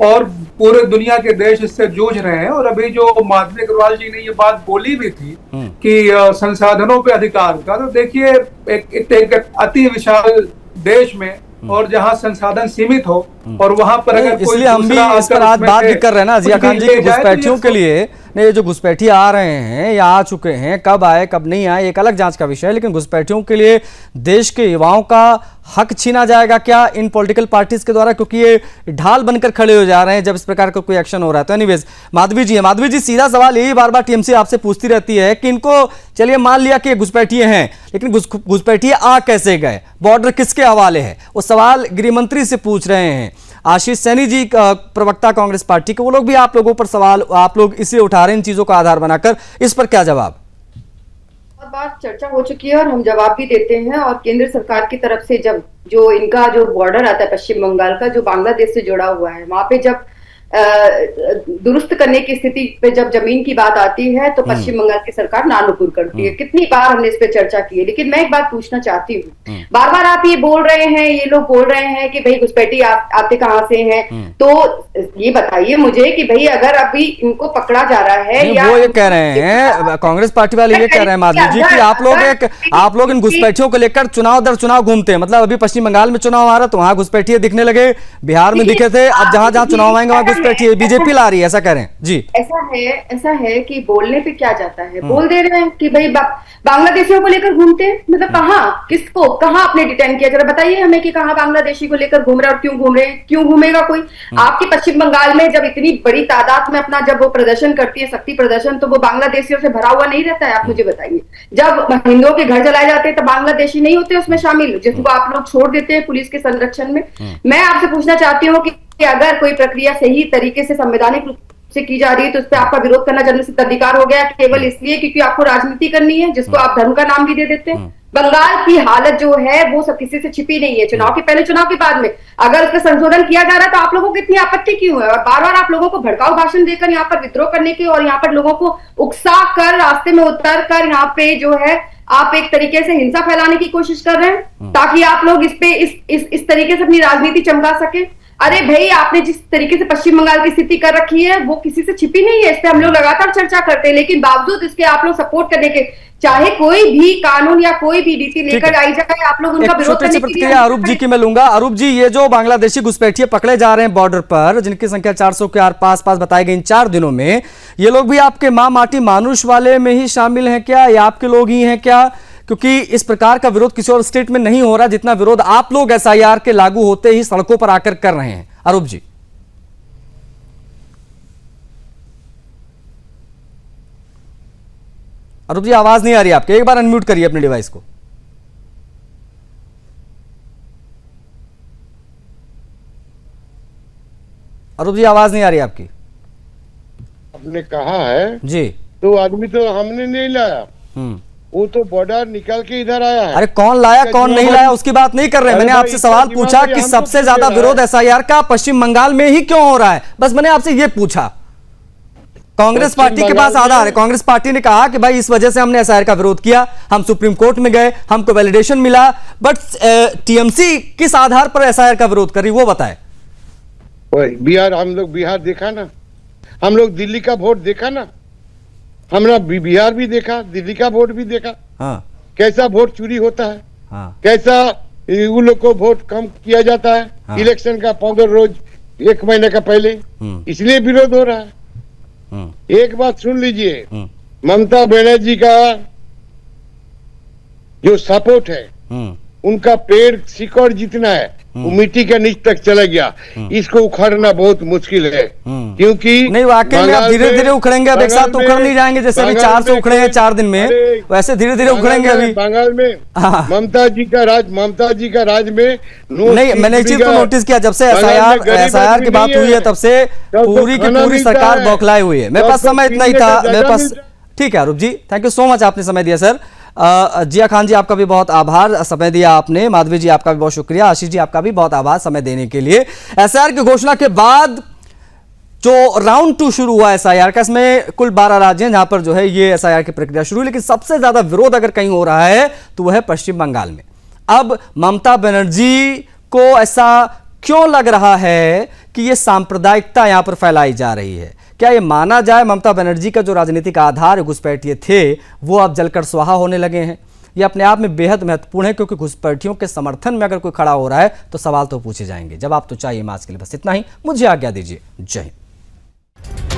और पूरे दुनिया के देश इससे जूझ रहे हैं। और अभी जो माधवी अग्रवाल जी ने ये बात बोली भी थी कि संसाधनों पे अधिकार का, तो देखिए एक अति विशाल देश में और जहां संसाधन सीमित हो, और वहां पर अगर इसलिए हम भी इस पर आज बात भी कर रहे हैं ना जिया खान जी, की घुसपैठियों के लिए नहीं, जो घुसपैठी आ रहे हैं या आ चुके हैं, कब आए कब नहीं आए एक अलग जांच का विषय है, लेकिन घुसपैठियों के लिए देश के युवाओं का हक छीना जाएगा क्या इन पॉलिटिकल पार्टीज के द्वारा? क्योंकि ये ढाल बनकर खड़े हो जा रहे हैं जब इस प्रकार का कोई एक्शन हो रहा है। तो एनीवेज माधवी जी है, माधवी जी सीधा सवाल यही बार बार टीएमसी आपसे पूछती रहती है कि इनको चलिए मान लिया कि घुसपैठिए हैं, लेकिन घुसपैठिए आ कैसे गए, बॉर्डर किसके हवाले है, वो सवाल गृह मंत्री से पूछ रहे हैं। आशीष सैनी जी प्रवक्ता कांग्रेस पार्टी के, वो लोग भी आप लोगों पर सवाल, आप लोग इसे उठा रहे हैं इन चीजों का आधार बनाकर, इस पर क्या जवाब? बहुत बार चर्चा हो चुकी है और हम जवाब भी देते हैं। और केंद्र सरकार की तरफ से जब जो इनका जो बॉर्डर आता है पश्चिम बंगाल का, जो बांग्लादेश से जुड़ा हुआ है, वहां पे जब दुरुस्त करने की स्थिति पे जब जमीन की बात आती है तो पश्चिम बंगाल की सरकार नानुकुर करती है। कितनी बार हमने इस पे चर्चा की है, लेकिन मैं एक बात पूछना चाहती हूँ, बार बार आप ये बोल रहे हैं, ये लोग बोल रहे हैं कि भाई घुसपैठी आते कहाँ से हैं, तो ये बताइए मुझे कि भाई अगर अभी इनको पकड़ा जा रहा है या वो ये कह रहे हैं, कांग्रेस पार्टी वाले ये कह रहे हैं माधवी जी कि आप लोग इन घुसपैठियों को लेकर चुनाव दर चुनाव घूमते हैं। मतलब अभी पश्चिम बंगाल में चुनाव आ रहा तो वहां घुसपैठिए दिखने लगे, बिहार में दिखे थे, अब जहां जहां चुनाव आएंगे वहां घुसपैठिए बीजेपी ला रही है, ऐसा कह रहे हैं जी। ऐसा है कि बोलने पे क्या जाता है, बोल दे रहे हैं कि भाई बांग्लादेशियों को लेकर घूमते हैं। मतलब कहाँ, किसको कहाँ आपने डिटेन किया, जरा बताइए हमें कि कहाँ बांग्लादेशी को लेकर घूम रहे हैं और क्यों घूम रहे हैं, क्यों घूमेगा कोई। आपकी पश्चिम बंगाल में जब इतनी बड़ी तादाद में अपना जब वो प्रदर्शन करती है, शक्ति प्रदर्शन, तो वो बांग्लादेशियों से भरा हुआ नहीं रहता है। आप मुझे बताइए, जब हिंदुओं के घर जलाए जाते हैं तो बांग्लादेशी नहीं होते उसमें शामिल, जिसको आप लोग छोड़ देते हैं पुलिस के संरक्षण में। मैं आपसे पूछना चाहती हूँ कि अगर कोई प्रक्रिया सही तरीके से संवैधानिक रूप से की जा रही है तो उस पर आपका विरोध करना जन्मसिद्ध अधिकार हो गया, केवल इसलिए क्योंकि आपको राजनीति करनी है, जिसको आप धर्म का नाम भी दे देते हैं। बंगाल की हालत जो है वो सब किसी से छिपी नहीं है, चुनाव के पहले चुनाव के बाद में अगर उसका संशोधन किया जा रहा है तो आप लोगों को इतनी आपत्ति क्यों है, और बार बार आप लोगों को भड़काऊ भाषण देकर यहाँ पर विद्रोह करने की और यहाँ पर लोगों को उकसा कर रास्ते में उतर कर यहाँ पे जो है आप एक तरीके से हिंसा फैलाने की कोशिश कर रहे हैं ताकि आप लोग इस पे इस तरीके से अपनी राजनीति चमका सके। अरे भाई, आपने जिस तरीके से पश्चिम बंगाल की स्थिति कर रखी है वो किसी से छिपी नहीं है, इस पे हम लोग लगातार चर्चा करते हैं, लेकिन बावजूद इसके आप लोग सपोर्ट करने के, चाहे कोई भी कानून या कोई भी नीति लेकर आई जाए, आप लोग उनका विरोध करने के लिए। अरूप जी की मैं लूंगा। अरूप जी, ये जो बांग्लादेशी घुसपैठिए पकड़े जा रहे हैं बॉर्डर पर, जिनकी संख्या 400 के पास बताई गई इन 4 दिनों में, ये लोग भी आपके माँ माटी मानुष वाले में ही शामिल हैं क्या, या आपके लोग ही हैं क्या? क्योंकि इस प्रकार का विरोध किसी और स्टेट में नहीं हो रहा जितना विरोध आप लोग SIR के लागू होते ही सड़कों पर आकर कर रहे हैं। अरूप जी, अरूप जी आवाज नहीं आ रही आपके, एक बार अनम्यूट करिए अपने डिवाइस को। अरूप जी आवाज नहीं आ रही आपकी। आपने कहा है जी, तो आदमी तो हमने नहीं लाया, वो तो बॉर्डर निकल के इधर आया है। अरे कौन लाया कौन नहीं लाया उसकी बात नहीं कर रहे, मैंने आपसे सवाल पूछा कि सबसे ज्यादा विरोध SIR का पश्चिम बंगाल में ही क्यों हो रहा है, बस मैंने आपसे ये पूछा। कांग्रेस पार्टी के पास आधार है, कांग्रेस पार्टी ने कहा कि भाई इस वजह से हमने SIR का विरोध किया, हम सुप्रीम कोर्ट में गए, हमको वैलिडेशन मिला, बट TMC किस आधार पर SIR का विरोध कर रही वो बताए। बिहार, हम लोग बिहार देखा ना, हम लोग दिल्ली का वोट देखा ना, हमने बिहार भी देखा, दिल्ली का वोट भी देखा। हाँ। कैसा वोट चोरी होता है। हाँ। कैसा उन लोग को वोट कम किया जाता है। हाँ। इलेक्शन का 15 रोज 1 महीने का पहले, इसलिए विरोध हो रहा है। एक बात सुन लीजिए, ममता बनर्जी का जो सपोर्ट है, उनका पेड़ शिकड़ जितना है वो मिट्टी के नीचे तक चला गया, इसको उखाड़ना बहुत मुश्किल है, क्योंकि नहीं वाकई में धीरे धीरे उखड़ेंगे, अब एक साथ तो उखड़ नहीं जाएंगे, जैसे अभी 400 उखड़े हैं 4 दिन में, वैसे धीरे धीरे उखड़ेंगे। अभी बंगाल में ममता जी का राज में नहीं, मैंने एक चीज को नोटिस किया, जब से SIR की बात हुई है तब से पूरी की पूरी सरकार बौखलाए हुई है। मेरे पास समय इतना ही था मेरे पास। ठीक है अरूप जी, थैंक यू सो मच, आपने समय दिया सर। जिया खान जी आपका भी बहुत आभार, समय दिया आपने। माधवी जी आपका भी बहुत शुक्रिया। आशीष जी आपका भी बहुत आभार समय देने के लिए। SIR की घोषणा के बाद जो राउंड 2 शुरू हुआ SIR का, इसमें कुल 12 राज्य हैं जहां पर जो है ये SIR की प्रक्रिया शुरू हुई, लेकिन सबसे ज्यादा विरोध अगर कहीं हो रहा है तो वह है पश्चिम बंगाल में। अब ममता बनर्जी को ऐसा क्यों लग रहा है कि यह सांप्रदायिकता यहां पर फैलाई जा रही है? क्या ये माना जाए ममता बनर्जी का जो राजनीतिक आधार घुसपैठिए थे वो अब जलकर स्वाहा होने लगे हैं? ये अपने आप में बेहद महत्वपूर्ण है, क्योंकि घुसपैठियों के समर्थन में अगर कोई खड़ा हो रहा है तो सवाल तो पूछे जाएंगे। जवाब तो चाहिए। आज के लिए बस इतना ही, मुझे आज्ञा दीजिए। जय हिंद।